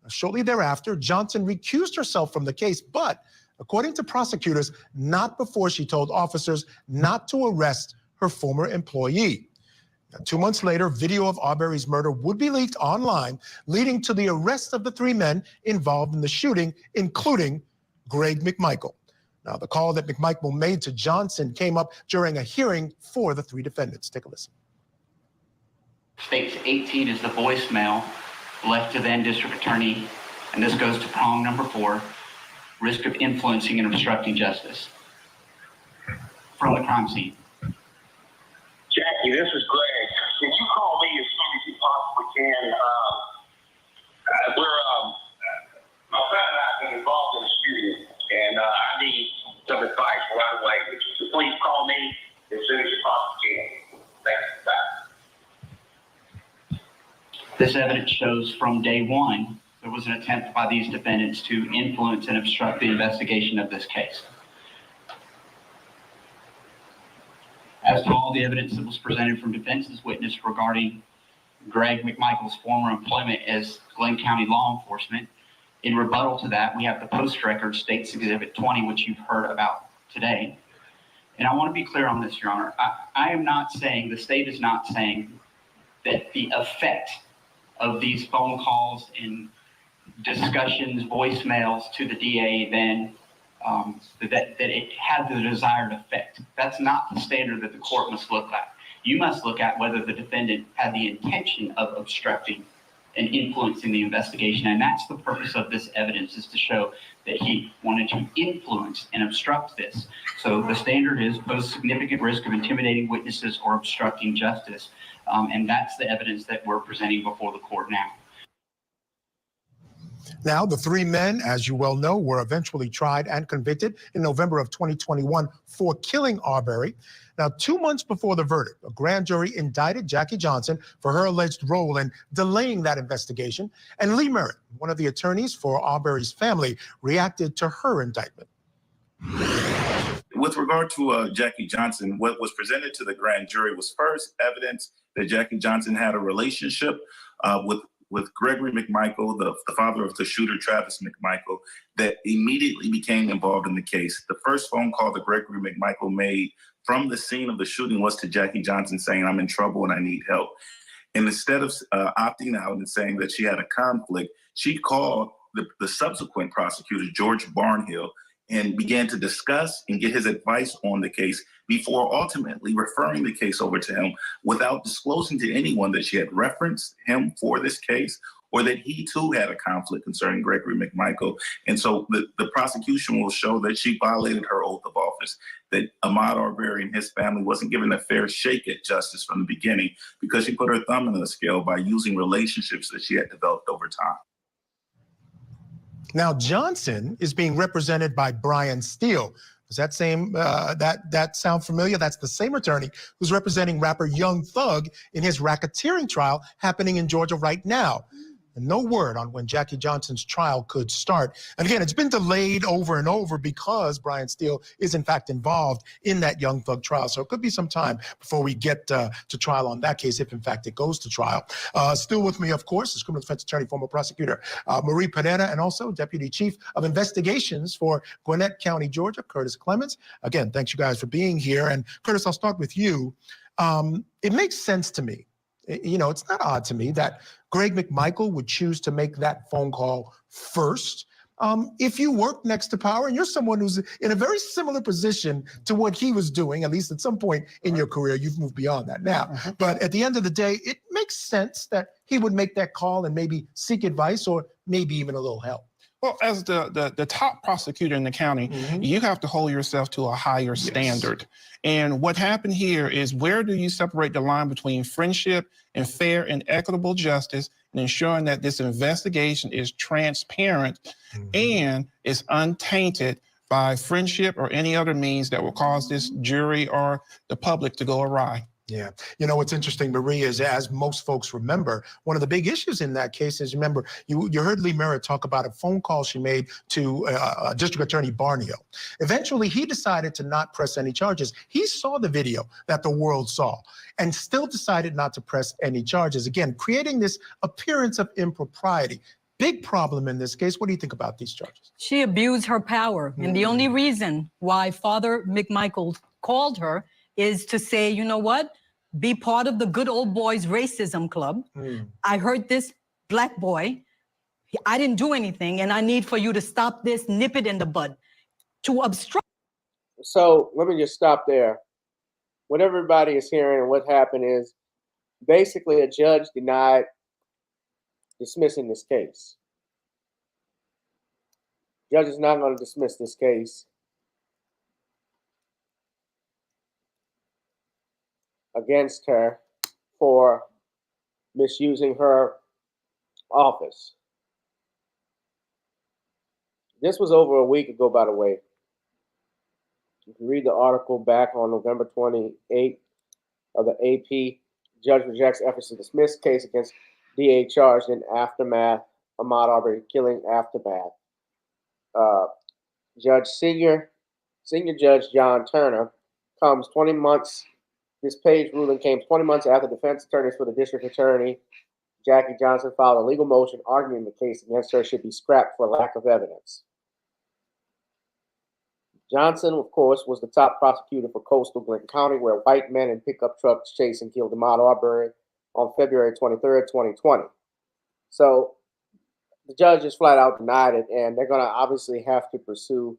Shortly thereafter, Johnson recused herself from the case, but according to prosecutors, not before she told officers not to arrest her former employee. Now, 2 months later, video of Arbery's murder would be leaked online, leading to the arrest of the 3 men involved in the shooting, including Greg McMichael. Now, the call that McMichael made to Johnson came up during a hearing for the 3 defendants. Take a listen. States 18 is the voicemail left to then District Attorney, and this goes to prong number 4, risk of influencing and obstructing justice from the crime scene. Jackie, this is Greg. Can you call me as soon as you possibly can? My son and I have been involved in a shooting, and I need some advice right away. If you could please call me as soon as you possibly can. Thanks. Bye. This evidence shows from day 1, there was an attempt by these defendants to influence and obstruct the investigation of this case. As to all the evidence that was presented from defense's witness regarding Greg McMichael's former employment as Glynn County law enforcement, in rebuttal to that, we have the post record States Exhibit 20, which you've heard about today. And I want to be clear on this, Your Honor. I am not saying, the state is not saying that the effect of these phone calls and discussions, voicemails to the DA, then that it had the desired effect. That's not the standard that the court must look at. You must look at whether the defendant had the intention of obstructing and influencing the investigation. And that's the purpose of this evidence, is to show that he wanted to influence and obstruct this. So the standard is pose significant risk of intimidating witnesses or obstructing justice. And that's the evidence that we're presenting before the court now. Now, the 3 men, as you well know, were eventually tried and convicted in November of 2021 for killing Arbery. Now, 2 months before the verdict, a grand jury indicted Jackie Johnson for her alleged role in delaying that investigation. And Lee Merritt, one of the attorneys for Arbery's family, reacted to her indictment. With regard to Jackie Johnson, what was presented to the grand jury was first evidence that Jackie Johnson had a relationship with Gregory McMichael, the father of the shooter, Travis McMichael, that immediately became involved in the case. The first phone call that Gregory McMichael made from the scene of the shooting was to Jackie Johnson saying, "I'm in trouble and I need help." And instead of opting out and saying that she had a conflict, she called the subsequent prosecutor, George Barnhill, and began to discuss and get his advice on the case before ultimately referring the case over to him without disclosing to anyone that she had referenced him for this case or that he too had a conflict concerning Gregory McMichael. And so the prosecution will show that she violated her oath of office, that Ahmaud Arbery and his family wasn't given a fair shake at justice from the beginning because she put her thumb in the scale by using relationships that she had developed over time. Now, Johnson is being represented by Brian Steele. Does that sound familiar? That's the same attorney who's representing rapper Young Thug in his racketeering trial happening in Georgia right now. and no word on when Jackie Johnson's trial could start. And again, it's been delayed over and over because Brian Steele is in fact involved in that Young Thug trial. So it could be some time before we get to trial on that case, if in fact it goes to trial. Still with me, of course, is criminal defense attorney, former prosecutor Marie Pereira, and also Deputy Chief of Investigations for Gwinnett County, Georgia, Curtis Clements. Again, thanks you guys for being here. And Curtis, I'll start with you. It makes sense to me. You know, it's not odd to me that Greg McMichael would choose to make that phone call first. If you work next to power and you're someone who's in a very similar position to what he was doing, at least at some point in your career, you've moved beyond that now. But at the end of the day, it makes sense that he would make that call and maybe seek advice or maybe even a little help. Well, as the top prosecutor in the county, you have to hold yourself to a higher standard. And what happened here is, where do you separate the line between friendship and fair and equitable justice, and ensuring that this investigation is transparent and is untainted by friendship or any other means that will cause this jury or the public to go awry? Yeah. You know, what's interesting, Marie, is as most folks remember, one of the big issues in that case is, remember, you heard Lee Merritt talk about a phone call she made to District Attorney Barnio. Eventually, he decided to not press any charges. He saw the video that the world saw and still decided not to press any charges. Again, creating this appearance of impropriety. Big problem in this case. What do you think about these charges? She abused her power. And the only reason why Father McMichael called her is to say, you know what? Be part of the good old boys racism club. I heard this black boy. I didn't do anything, and I need for you to stop this, nip it in the bud. To obstruct. So let me just stop there. What everybody is hearing and what happened is basically a judge denied dismissing this case. Judge is not going to dismiss this case against her for misusing her office. This was over a week ago, by the way. You can read the article back on November 28th of the AP. Judge rejects efforts to dismiss case against DA charged in aftermath, Ahmaud Arbery killing aftermath. Senior Judge John Turner comes 20 months. This page ruling came 20 months after defense attorneys for the district attorney, Jackie Johnson, filed a legal motion arguing the case against her should be scrapped for lack of evidence. Johnson, of course, was the top prosecutor for coastal Glenn County, where white men in pickup trucks chased and killed Ahmaud Arbery on February 23rd, 2020. So the judge just flat out denied it, and they're going to obviously have to pursue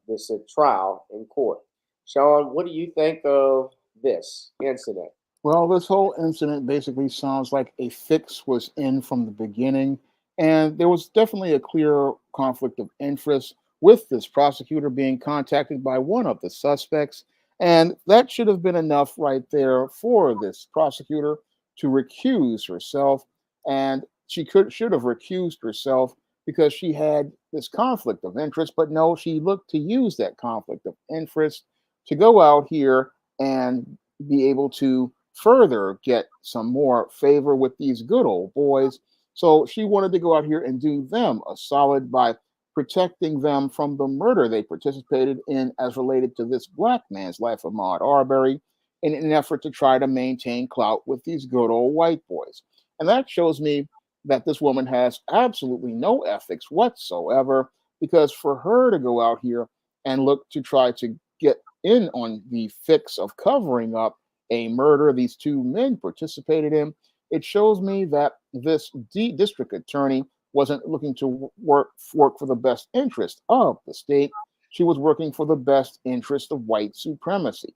this trial in court. Shawn, what do you think of this incident? Well, this whole incident basically sounds like a fix was in from the beginning, and there was definitely a clear conflict of interest with this prosecutor being contacted by one of the suspects, and that should have been enough right there for this prosecutor to recuse herself, and she should have recused herself because she had this conflict of interest, but no, she looked to use that conflict of interest to go out here and be able to further get some more favor with these good old boys. So she wanted to go out here and do them a solid by protecting them from the murder they participated in as related to this black man's life, Ahmaud Arbery, in an effort to try to maintain clout with these good old white boys. And that shows me that this woman has absolutely no ethics whatsoever, because for her to go out here and look to try to get in on the fix of covering up a murder these two men participated in, it shows me that this district attorney wasn't looking to work for the best interest of the state. She was working for the best interest of white supremacy.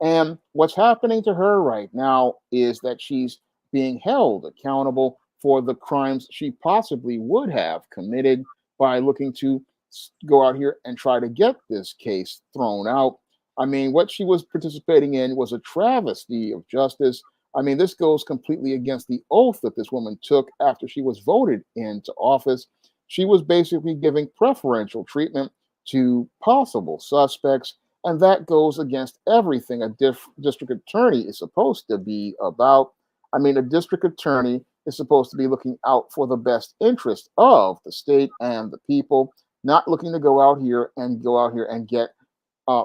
And what's happening to her right now is that she's being held accountable for the crimes she possibly would have committed by looking to go out here and try to get this case thrown out. I mean, what she was participating in was a travesty of justice. I mean, this goes completely against the oath that this woman took after she was voted into office. She was basically giving preferential treatment to possible suspects, and that goes against everything a district attorney is supposed to be about. I mean, a district attorney is supposed to be looking out for the best interest of the state and the people, not looking to go out here and get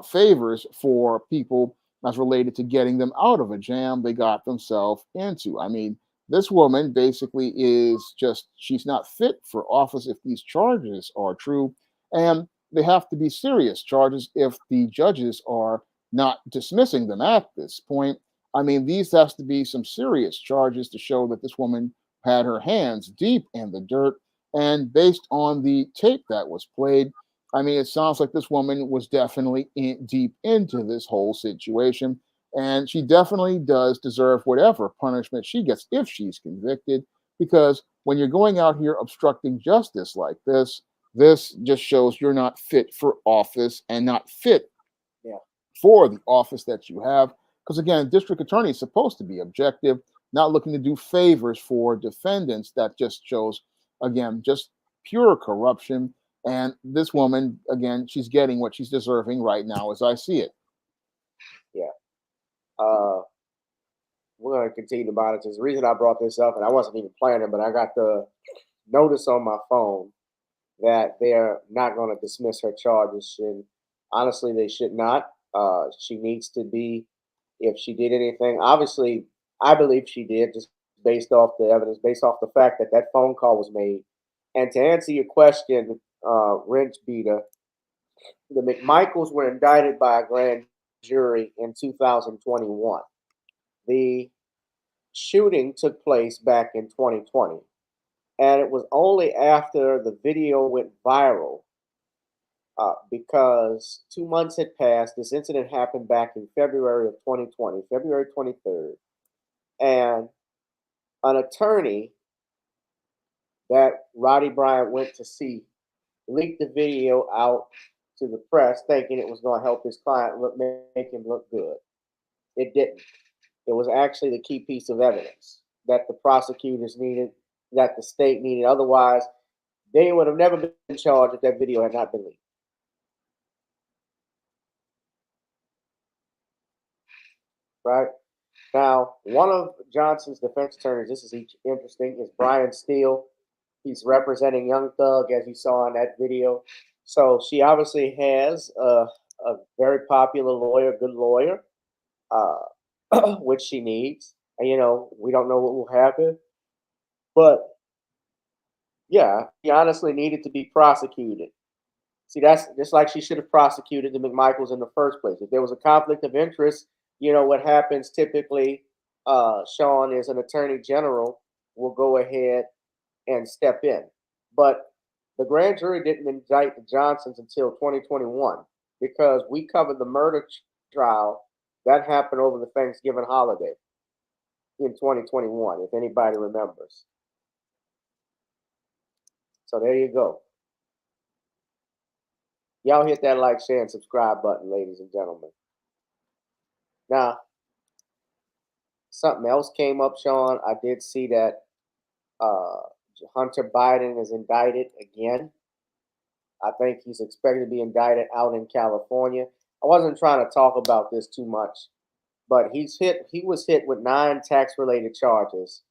favors for people as related to getting them out of a jam they got themselves into. I mean, this woman basically is just, she's not fit for office if these charges are true. And they have to be serious charges if the judges are not dismissing them at this point. I mean, these has to be some serious charges to show that this woman had her hands deep in the dirt. And based on the tape that was played, I mean, it sounds like this woman was definitely deep into this whole situation. And she definitely does deserve whatever punishment she gets if she's convicted. Because when you're going out here obstructing justice like this just shows you're not fit for office and not fit for the office that you have. Because again, district attorney is supposed to be objective, not looking to do favors for defendants. That just shows, again, just pure corruption. And this woman, again, she's getting what she's deserving right now as I see it. Yeah. We're going to continue to monitor. The reason I brought this up, and I wasn't even planning, but I got the notice on my phone that they're not going to dismiss her charges. And honestly, they should not. She needs to be, if she did anything, obviously, I believe she did, just based off the evidence, based off the fact that that phone call was made. And to answer your question, Wrench Beater, the McMichaels were indicted by a grand jury in 2021. The shooting took place back in 2020. And it was only after the video went viral, because 2 months had passed. This incident happened back in February of 2020, February 23rd. And an attorney that Roddy Bryant went to see leaked the video out to the press thinking it was going to help his client make him look good. It didn't. It was actually the key piece of evidence that the prosecutors needed, that the state needed. Otherwise, they would have never been charged if that video had not been leaked. Right? Now, one of Johnson's defense attorneys, this is interesting, is Brian Steele. He's representing Young Thug, as you saw in that video. So she obviously has a very popular lawyer, good lawyer, which she needs. And, we don't know what will happen. But, yeah, he honestly needed to be prosecuted. See, that's just like she should have prosecuted the McMichaels in the first place. If there was a conflict of interest, what happens typically, Shawn, is an attorney general will go ahead and step in. But the grand jury didn't indict the Johnsons until 2021 because we covered the murder trial that happened over the Thanksgiving holiday in 2021, if anybody remembers. So there you go. Y'all hit that like, share, and subscribe button, ladies and gentlemen. Now, something else came up, Shawn. I did see that Hunter Biden is indicted again. I think he's expected to be indicted out in California. I wasn't trying to talk about this too much, but he was hit with 9 tax-related charges.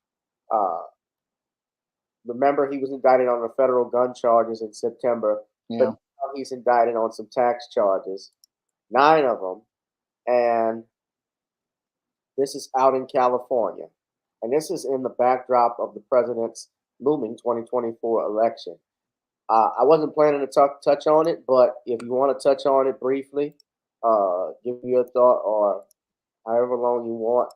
Remember, he was indicted on the federal gun charges in September, but now he's indicted on some tax charges, 9 of them, and this is out in California. And this is in the backdrop of the president's looming 2024 election. I wasn't planning to touch on it, but if you want to touch on it briefly, give me your thought, or however long you want.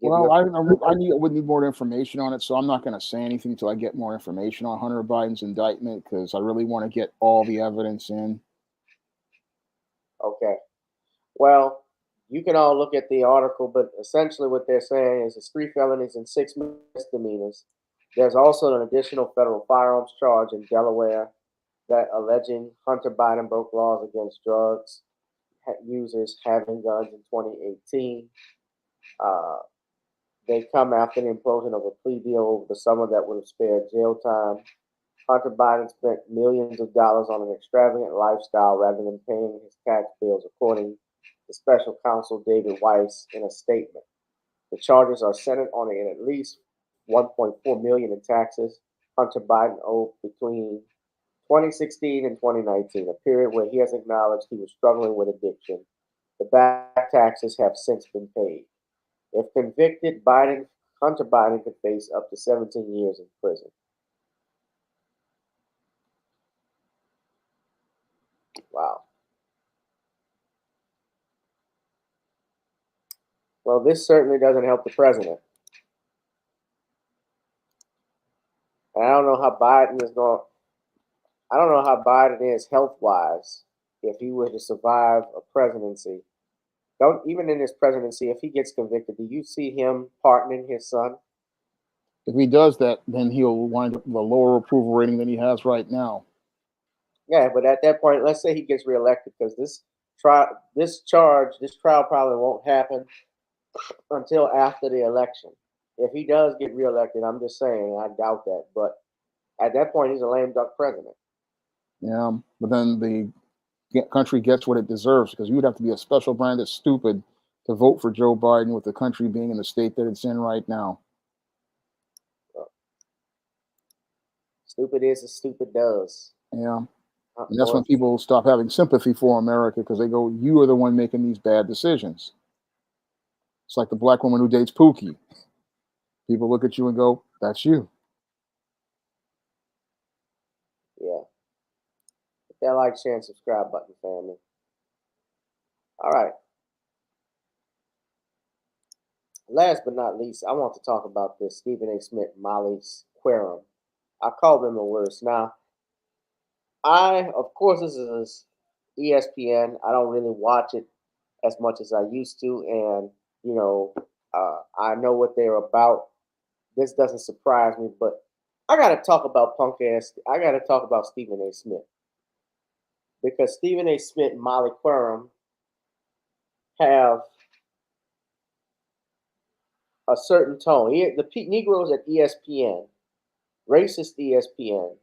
Well, I would need more information on it, so I'm not going to say anything until I get more information on Hunter Biden's indictment because I really want to get all the evidence in. Okay. Well, you can all look at the article, but essentially what they're saying is it's 3 felonies and 6 misdemeanors. There's also an additional federal firearms charge in Delaware that alleging Hunter Biden broke laws against drugs users having guns in 2018. They come after the implosion of a plea deal over the summer that would have spared jail time. Hunter Biden spent millions of dollars on an extravagant lifestyle rather than paying his tax bills, according to special counsel David Weiss in a statement. The charges are centered on an at least $1.4 million in taxes Hunter Biden owed between 2016 and 2019, a period where he has acknowledged he was struggling with addiction. The back taxes have since been paid. If convicted, Hunter Biden could face up to 17 years in prison. Wow. Well, this certainly doesn't help the president. And I don't know how Biden is health-wise if he were to survive a presidency. Even in his presidency, if he gets convicted, do you see him pardoning his son? If he does that, then he'll wind up with a lower approval rating than he has right now. Yeah, but at that point, let's say he gets reelected, because this trial probably won't happen until after the election. If he does get reelected, I'm just saying, I doubt that. But at that point, he's a lame duck president. Yeah, but then the country gets what it deserves, because you would have to be a special brand of stupid to vote for Joe Biden with the country being in the state that it's in right now. Stupid is as stupid does. Yeah. And that's when people stop having sympathy for America, because they go, you are the one making these bad decisions. It's like the black woman who dates Pookie. People look at you and go, that's you. Yeah. Hit that like, share, and subscribe button, family. All right. Last but not least, I want to talk about this Stephen A. Smith, Molly Querum. I call them the worst. Now, of course, this is ESPN. I don't really watch it as much as I used to, and I know what they're about. This doesn't surprise me, but I got to talk about I got to talk about Stephen A. Smith, because Stephen A. Smith and Molly Querum have a certain tone. The Negroes at ESPN, racist ESPN,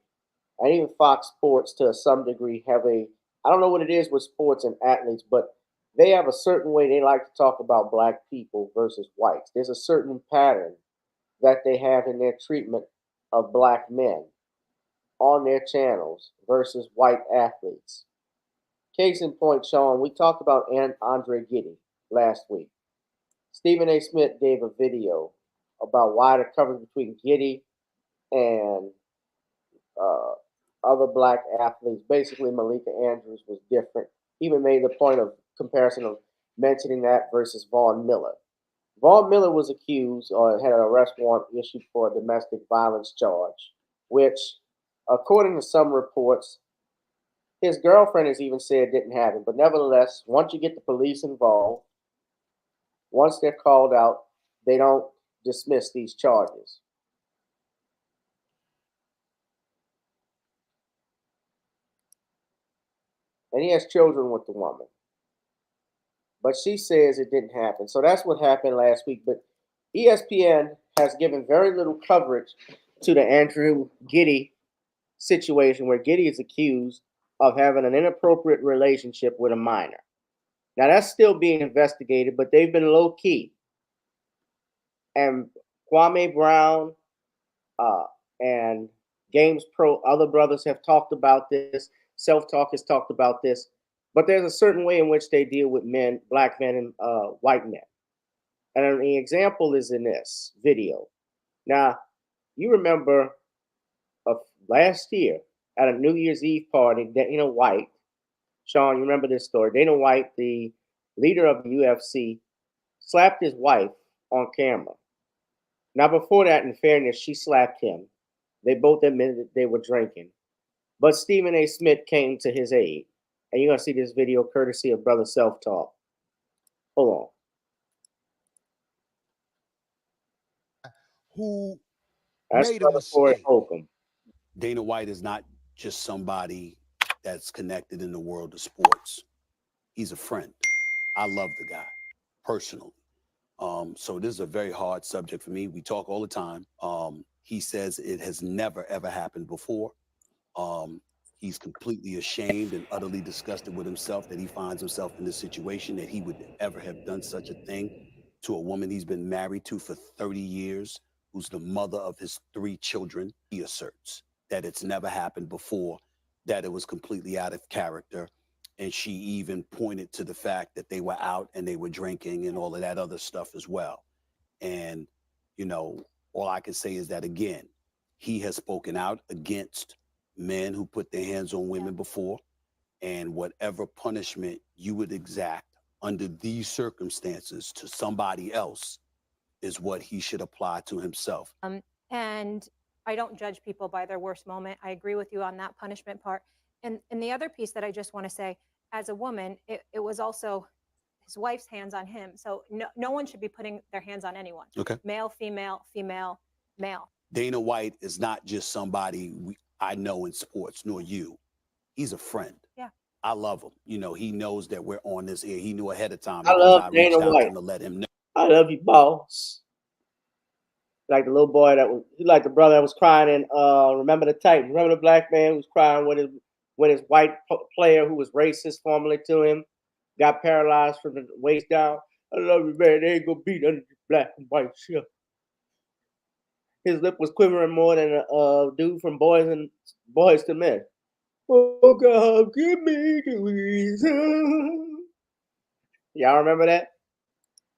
and even Fox Sports to some degree have I don't know what it is with sports and athletes, but they have a certain way they like to talk about black people versus whites. There's a certain pattern that they have in their treatment of black men on their channels versus white athletes. Case in point, Shawn, we talked about Andre Giddy last week. Stephen A. Smith gave a video about why the coverage between Giddy and other black athletes, basically Malika Andrews, was different. He even made the point of comparison of mentioning that versus Vaughn Miller. Vaughn Miller was accused or had an arrest warrant issued for a domestic violence charge, which, according to some reports, his girlfriend has even said didn't happen. But nevertheless, once you get the police involved, once they're called out, they don't dismiss these charges. And he has children with the woman. But she says it didn't happen. So that's what happened last week. But ESPN has given very little coverage to the Andrew Giddy situation, where Giddy is accused of having an inappropriate relationship with a minor. Now, that's still being investigated, but they've been low key. And Kwame Brown and Games Pro, other brothers have talked about this. Self Talk has talked about this. But there's a certain way in which they deal with men, black men and white men. And the example is in this video. Now, you remember last year at a New Year's Eve party, Dana White, Shawn, you remember this story. Dana White, the leader of the UFC, slapped his wife on camera. Now, before that, in fairness, she slapped him. They both admitted that they were drinking. But Stephen A. Smith came to his aid. And you're going to see this video courtesy of Brother Self Talk. Hold on. Who That's made a Corey mistake. Holcomb. Dana White is not just somebody that's connected in the world of sports. He's a friend. I love the guy personally. So this is a very hard subject for me. We talk all the time. He says it has never, ever happened before. He's completely ashamed and utterly disgusted with himself that he finds himself in this situation, that he would ever have done such a thing to a woman he's been married to for 30 years. who's the mother of his 3 children. He asserts that it's never happened before, that it was completely out of character. And she even pointed to the fact that they were out and they were drinking and all of that other stuff as well. And, you know, all I can say is that, again, he has spoken out against men who put their hands on women before, and whatever punishment you would exact under these circumstances to somebody else is what he should apply to himself. And I don't judge people by their worst moment. I agree with you on that punishment part. And the other piece that I just want to say, as a woman, it was also his wife's hands on him. So no one should be putting their hands on anyone. Okay. Male, female, female, male. Dana White is not just somebody I know in sports, nor you. He's a friend. Yeah. I love him. You know, he knows that we're on this air. He knew ahead of time. I love reached Dana out to White. him to let him know. I love you, boss. Like the little boy that was, he like the brother that was crying in Remember the Titan. Remember the black man who was crying when his white player who was racist formerly to him got paralyzed from the waist down. I love you, man. They ain't gonna beat under the black and white shirt. His lip was quivering more than a dude from Boys to Men. Oh God, give me the reason. Y'all remember that?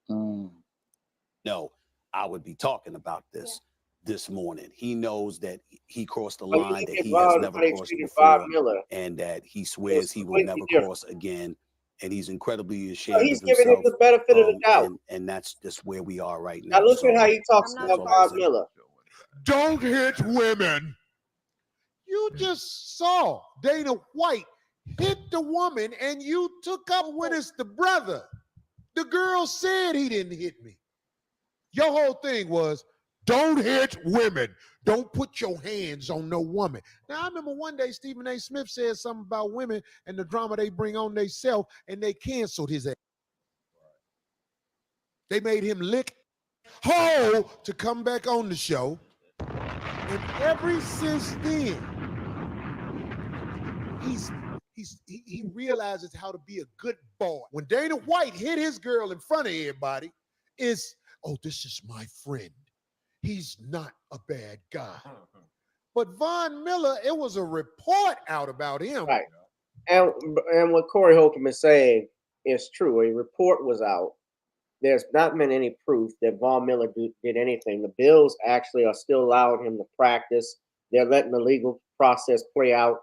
No, I would be talking about this morning. He knows that he crossed the line that he has never crossed before, and that he swears he will never cross again. And he's incredibly ashamed He's of giving himself. him the benefit of the doubt. And that's just where we are right now. Now look at how he talks that's about all I'll Bob say. Miller. Don't hit women. You just saw Dana White hit the woman and you took up when it's the brother. The girl said he didn't hit me. Your whole thing was, don't hit women. Don't put your hands on no woman. Now, I remember one day Stephen A. Smith said something about women and the drama they bring on themselves, and they canceled his ass. They made him lick hole to come back on the show. And ever since then, he realizes how to be a good boy. When Dana White hit his girl in front of everybody, it's, oh, this is my friend. He's not a bad guy. But Von Miller, it was a report out about him. Right. And what Corey Holcomb is saying is true. A report was out. There's not been any proof that Von Miller did anything. The Bills actually are still allowing him to practice. They're letting the legal process play out.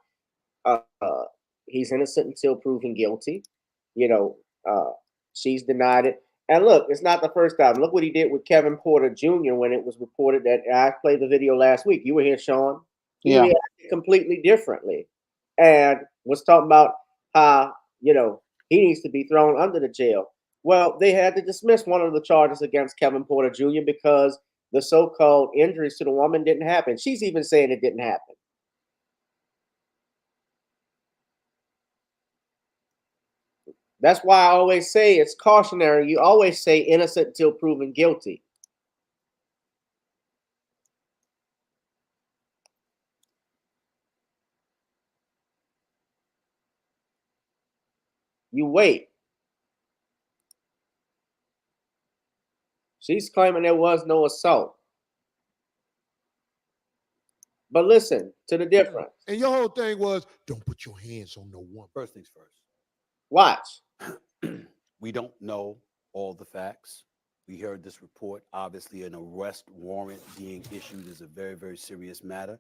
He's innocent until proven guilty. You know, she's denied it. And look, it's not the first time. Look what he did with Kevin Porter Jr. when it was reported that I played the video last week. You were here, Shawn. He reacted completely differently, and was talking about how, you know, he needs to be thrown under the jail. Well, they had to dismiss one of the charges against Kevin Porter Jr. because the so-called injuries to the woman didn't happen. She's even saying it didn't happen. That's why I always say it's cautionary. You always say innocent until proven guilty. You wait. She's claiming there was no assault. But listen to the difference. And your whole thing was, don't put your hands on no woman. First things first. Watch. We don't know all the facts. We heard this report. Obviously, an arrest warrant being issued is a very, very serious matter.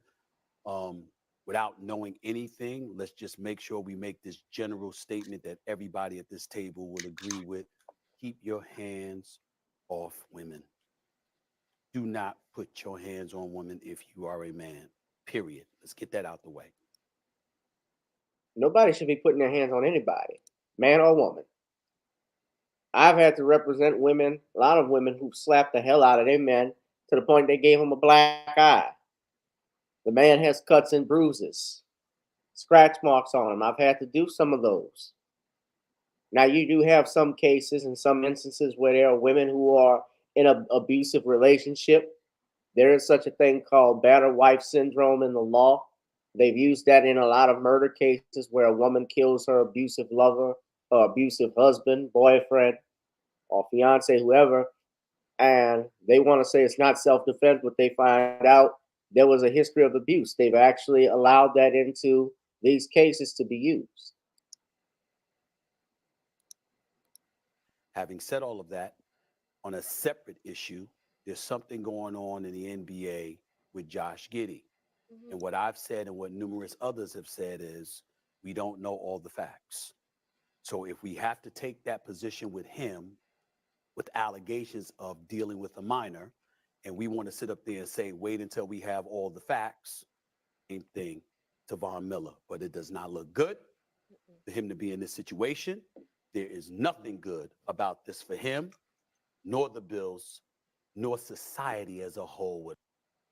Without knowing anything, let's just make sure we make this general statement that everybody at this table will agree with. Keep your hands off women. Do not put your hands on women if you are a man, period. Let's get that out the way. Nobody should be putting their hands on anybody, man or woman. I've had to represent women, a lot of women who slapped the hell out of their men to the point they gave him a black eye. The man has cuts and bruises, scratch marks on him. I've had to do some of those. Now, you do have some cases and some instances where there are women who are in an abusive relationship. There is such a thing called battered wife syndrome in the law. They've used that in a lot of murder cases where a woman kills her abusive lover or abusive husband, boyfriend, or fiance, whoever, and they want to say it's not self-defense, but they find out there was a history of abuse. They've actually allowed that into these cases to be used. Having said all of that, on a separate issue, there's something going on in the NBA with Josh Giddey. And what I've said and what numerous others have said is we don't know all the facts. So if we have to take that position with him, with allegations of dealing with a minor, and we want to sit up there and say, wait until we have all the facts, same thing to Von Miller. But it does not look good for him to be in this situation. There is nothing good about this for him, nor the Bills, nor society as a whole.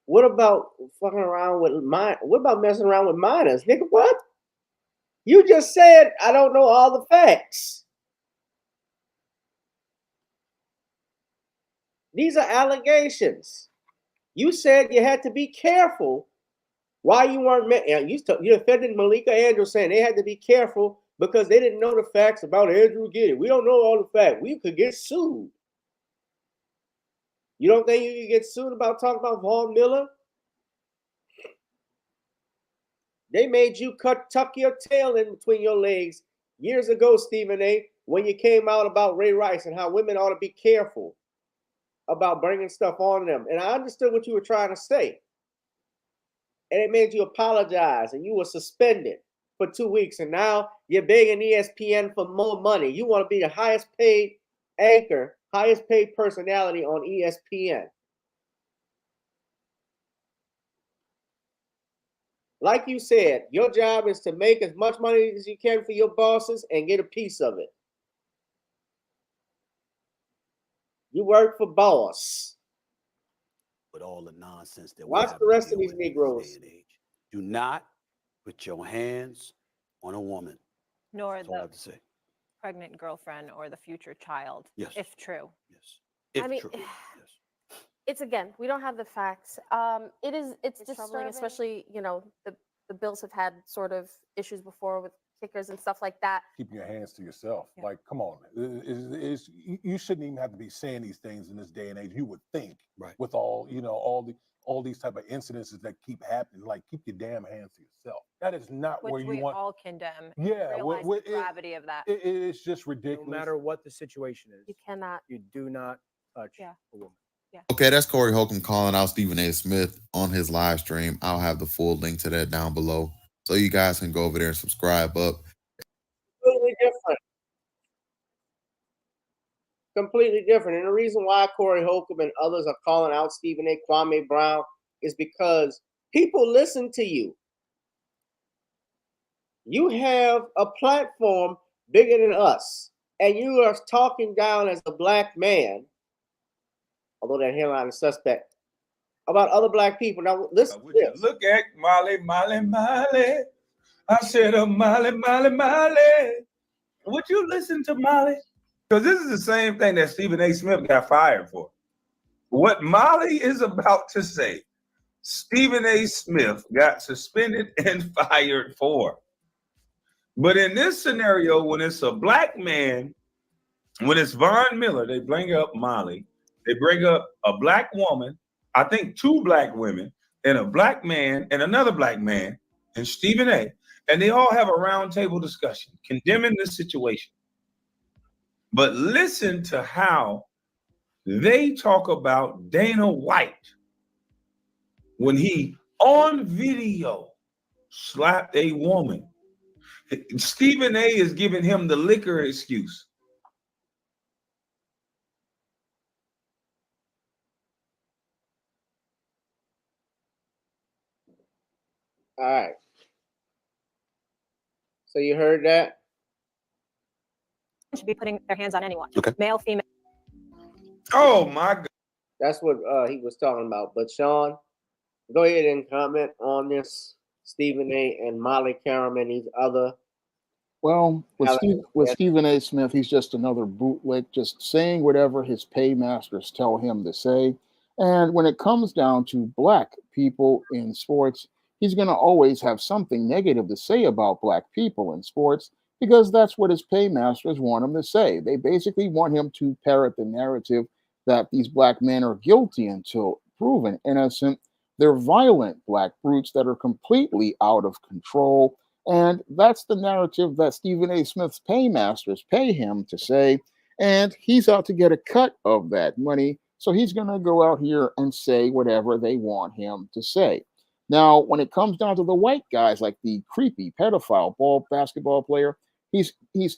What about fucking around with what about messing around with minors? Nigga, what? You just said I don't know all the facts. These are allegations. You said you had to be careful. Why you weren't? You offended Malika Andrews saying they had to be careful because they didn't know the facts about Andrew Giddey. We don't know all the facts. We could get sued. You don't think you could get sued about talking about Von Miller? They made you tuck your tail in between your legs years ago, Stephen A., when you came out about Ray Rice and how women ought to be careful about bringing stuff on them. And I understood what you were trying to say. And it made you apologize, and you were suspended for 2 weeks. And now you're begging ESPN for more money. You want to be the highest paid anchor, highest paid personality on ESPN. Like you said, your job is to make as much money as you can for your bosses and get a piece of it. You work for boss. With all the nonsense that watch the rest of these Negroes. Do not put your hands on a woman. Nor That's all I the have to say. pregnant girlfriend or the future child, Yes. if true. Yes. If I mean, true. it's again, we don't have the facts. It's disturbing. troubling, especially, the Bills have had sort of issues before with kickers and stuff like that. Keeping your hands to yourself. Like, come on. You shouldn't even have to be saying these things in this day and age. You would think, right, with all these type of incidences that keep happening, like, keep your damn hands to yourself. That is not Which where you we want. all condemn. Yeah, realize the gravity of that. It's just ridiculous. No matter what the situation is, you cannot. You do not touch a woman. Okay, that's Corey Holcomb calling out Stephen A. Smith on his live stream. I'll have the full link to that down below, so you guys can go over there and subscribe up. Completely different. Completely different. And the reason why Corey Holcomb and others are calling out Stephen A. Kwame Brown is because people listen to you. You have a platform bigger than us, and you are talking down as a black man, although that hairline is suspect, about other black people. Now, listen to this. Look at Molly. I said, Molly. Would you listen to Molly? Because this is the same thing that Stephen A. Smith got fired for. What Molly is about to say, Stephen A. Smith got suspended and fired for. But in this scenario, when it's a black man, when it's Von Miller, they bring up Molly. They bring up a black woman, I think 2 black women, and a black man and another black man, and Stephen A. And they all have a roundtable discussion condemning this situation. But listen to how they talk about Dana White when he, on video, slapped a woman. Stephen A. is giving him the liquor excuse. All right. So you heard that? Should be putting their hands on anyone. Okay. Male, female. Oh my God. That's what he was talking about. But Shawn, go ahead and comment on this Stephen A. and Molly Karam and these other. Well, with Stephen A. Smith, he's just another bootleg, just saying whatever his paymasters tell him to say. And when it comes down to black people in sports, he's going to always have something negative to say about black people in sports because that's what his paymasters want him to say. They basically want him to parrot the narrative that these black men are guilty until proven innocent. They're violent black brutes that are completely out of control. And that's the narrative that Stephen A. Smith's paymasters pay him to say. And he's out to get a cut of that money. So he's going to go out here and say whatever they want him to say. Now, when it comes down to the white guys, like the creepy pedophile basketball player, he's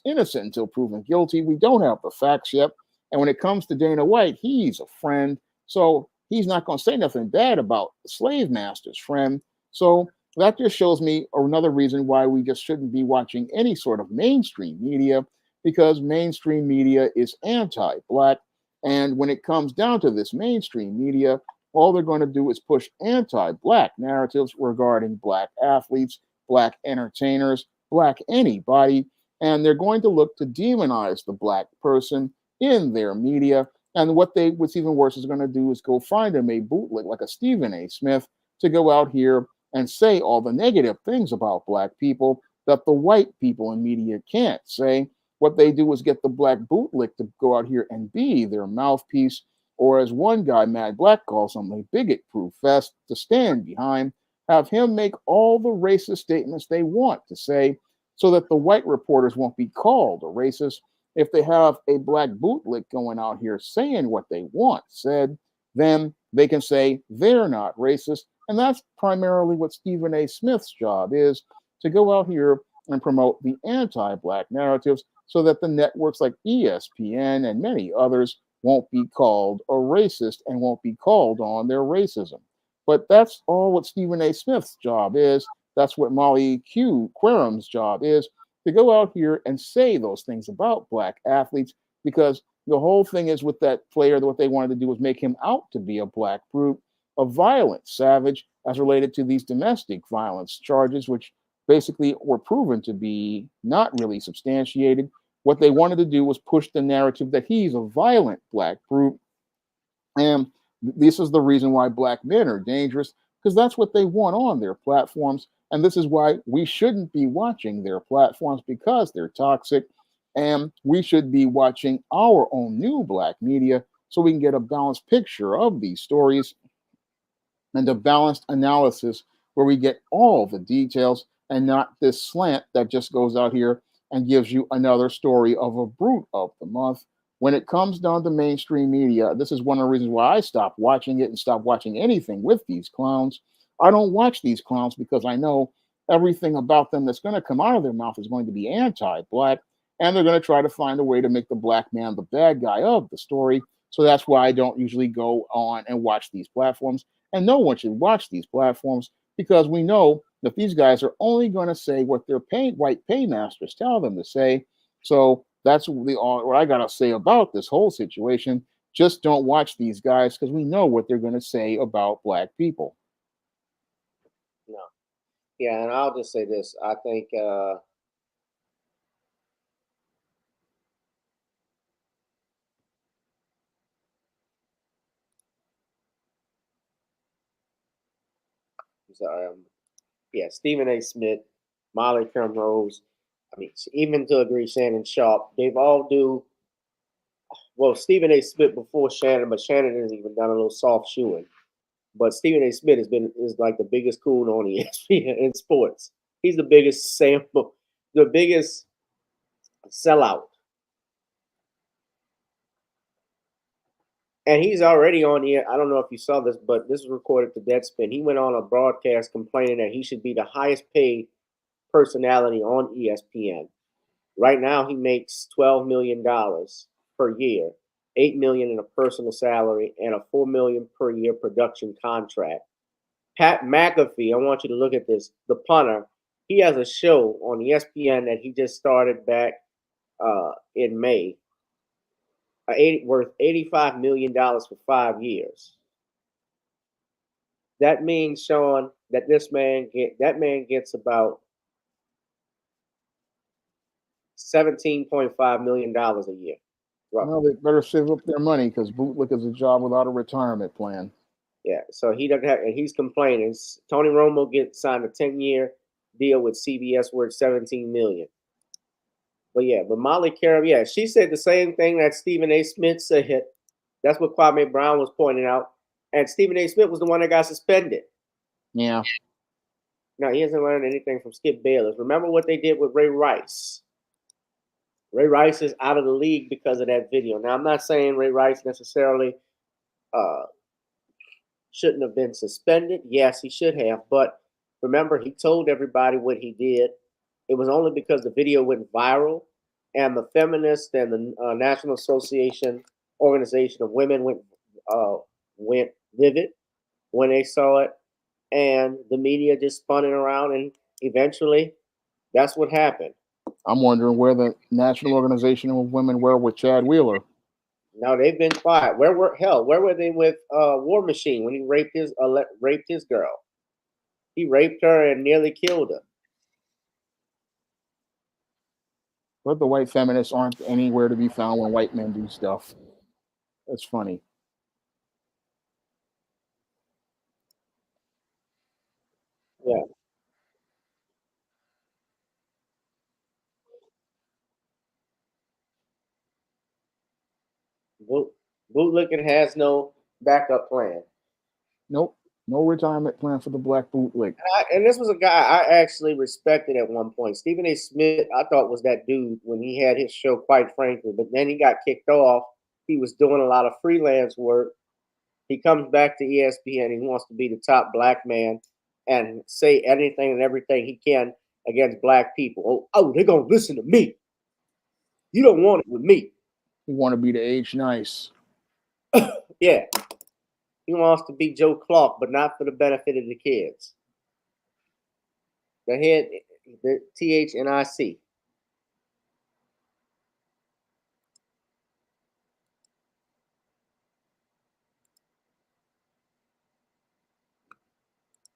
innocent until proven guilty. We don't have the facts yet. And when it comes to Dana White, he's a friend. So he's not going to say nothing bad about the slave master's friend. So that just shows me another reason why we just shouldn't be watching any sort of mainstream media, because mainstream media is anti-black. And when it comes down to this mainstream media, all they're going to do is push anti-black narratives regarding black athletes, black entertainers, black anybody. And they're going to look to demonize the black person in their media. And what's even worse is going to do is go find them a bootleg like a Stephen A. Smith to go out here and say all the negative things about black people that the white people in media can't say. What they do is get the black bootleg to go out here and be their mouthpiece, or as one guy, Mad Black, calls them, a bigot-proof vest to stand behind, have him make all the racist statements they want to say so that the white reporters won't be called a racist. If they have a black bootleg going out here saying what they want said, then they can say they're not racist. And that's primarily what Stephen A. Smith's job is, to go out here and promote the anti-black narratives so that the networks like ESPN and many others won't be called a racist and won't be called on their racism. But that's all what Stephen A. Smith's job is. That's what Molly Quirum's job is, to go out here and say those things about black athletes, because the whole thing is with that player, what they wanted to do was make him out to be a black brute, a violent savage, as related to these domestic violence charges, which basically were proven to be not really substantiated. What they wanted to do was push the narrative that he's a violent black brute. And this is the reason why black men are dangerous, because that's what they want on their platforms. And this is why we shouldn't be watching their platforms, because they're toxic. And we should be watching our own new black media so we can get a balanced picture of these stories and a balanced analysis where we get all the details and not this slant that just goes out here and gives you another story of a brute of the month. When it comes down to mainstream media, this is one of the reasons why I stopped watching it and stopped watching anything with these clowns. I don't watch these clowns because I know everything about them that's going to come out of their mouth is going to be anti-black, and they're going to try to find a way to make the black man the bad guy of the story. So that's why I don't usually go on and watch these platforms. And no one should watch these platforms, because we know that these guys are only going to say what their white paymasters tell them to say. So that's what I got to say about this whole situation. Just don't watch these guys, because we know what they're going to say about black people. No. Yeah, and I'll just say this. I think yeah, Stephen A. Smith, Molly Rose, I mean, even to a degree, Shannon Sharp, they've all do, well, Stephen A. Smith before Shannon, but Shannon has even done a little soft shoeing. But Stephen A. Smith is like the biggest coon on ESPN in sports. He's the biggest sample, the biggest sellout. And he's already on here. I don't know if you saw this, but this was recorded to Deadspin. He went on a broadcast complaining that he should be the highest paid personality on ESPN. Right now, he makes $12 million per year, $8 million in a personal salary, and a $4 million per year production contract. Pat McAfee, I want you to look at this. The punter, he has a show on ESPN that he just started back in May. Worth $85 million for 5 years. That means, Shawn, that that man gets about $17.5 million a year. Roughly. Well, they better save up their money, because bootleg is a job without a retirement plan. Yeah, so he doesn't have, and he's complaining. Tony Romo signed a 10-year deal with CBS worth $17 million. But yeah, but Molly Carum, yeah, she said the same thing that Stephen A. Smith said That's what Kwame Brown was pointing out. And Stephen A. Smith was the one that got suspended. Yeah. No, he hasn't learned anything from Skip Bayless. Remember what they did with Ray Rice. Ray Rice is out of the league because of that video. Now, I'm not saying Ray Rice necessarily shouldn't have been suspended. Yes, he should have. But remember, he told everybody what he did. It was only because the video went viral and the feminists and the National Association Organization of Women went livid when they saw it. And the media just spun it around, and eventually that's what happened. I'm wondering where the National Organization of Women were with Chad Wheeler. No, they've been quiet. Where were they with War Machine when he raped his girl? He raped her and nearly killed her. But the white feminists aren't anywhere to be found when white men do stuff. That's funny. Yeah. Bootlicking has no backup plan. Nope. No retirement plan for the black bootleg. And this was a guy I actually respected at one point. Stephen A. Smith, I thought was that dude when he had his show, quite frankly. But then he got kicked off. He was doing a lot of freelance work. He comes back to ESPN. He wants to be the top black man and say anything and everything he can against black people. Oh, they're going to listen to me. You don't want it with me. You want to be the age nice. Yeah. He wants to be Joe Clark, but not for the benefit of the kids. The head, the THNIC.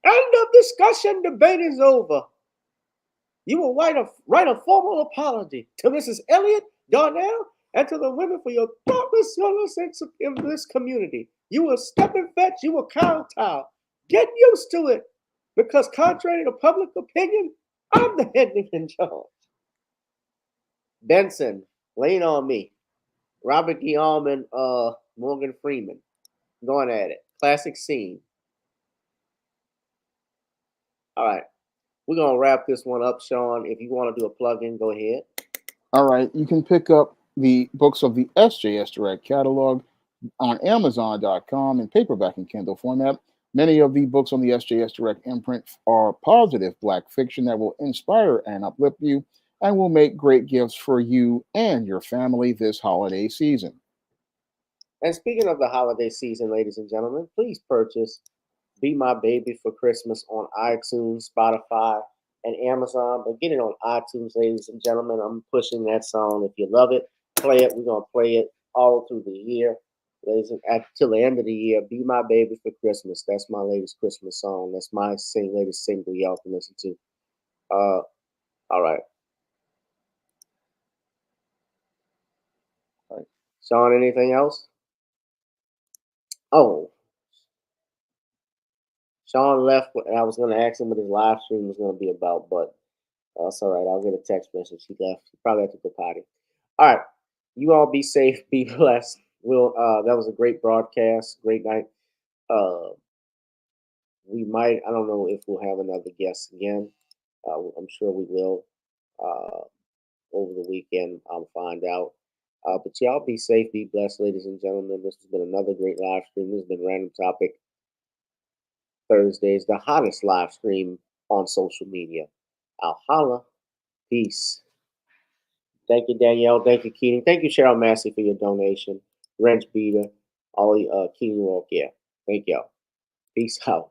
End of discussion. Debate is over. You will write a formal apology to Mrs. Elliott, Darnell, and to the women for your thoughtless innocence in this community. You will step and fetch. You will kowtow. Get used to it, because contrary to public opinion, I'm the head nigga in charge. Benson, Lean on Me. Robert Guillaume and Morgan Freeman going at it. Classic scene. All right. We're going to wrap this one up, Shawn. If you want to do a plug-in, go ahead. All right. You can pick up the books of the SJS Direct catalog on Amazon.com in paperback and Kindle format. Many of the books on the SJS Direct imprint are positive black fiction that will inspire and uplift you and will make great gifts for you and your family this holiday season. And speaking of the holiday season, ladies and gentlemen, please purchase Be My Baby for Christmas on iTunes, Spotify, and Amazon. But get it on iTunes, ladies and gentlemen. I'm pushing that song. If you love it, play it. We're going to play it all through the year. Ladies, till the end of the year, Be My Baby for Christmas. That's my latest Christmas song. That's my latest single y'all can listen to. All right. All right. Shawn, anything else? Oh. Shawn left, and I was going to ask him what his live stream was going to be about, but that's all right. I'll get a text message. He left. He probably had to go potty. All right. You all be safe. Be blessed. That was a great broadcast. Great night. We might, I don't know if we'll have another guest again. I'm sure we will. Over the weekend, I'll find out. But y'all be safe. Be blessed, ladies and gentlemen. This has been another great live stream. This has been Random Topic Thursdays, the hottest live stream on social media. I'll holla. Peace. Thank you, Danielle. Thank you, Keating. Thank you, Cheryl Massey, for your donation. Wrench Beater, all Keating Walk. Yeah. Thank y'all. Peace out.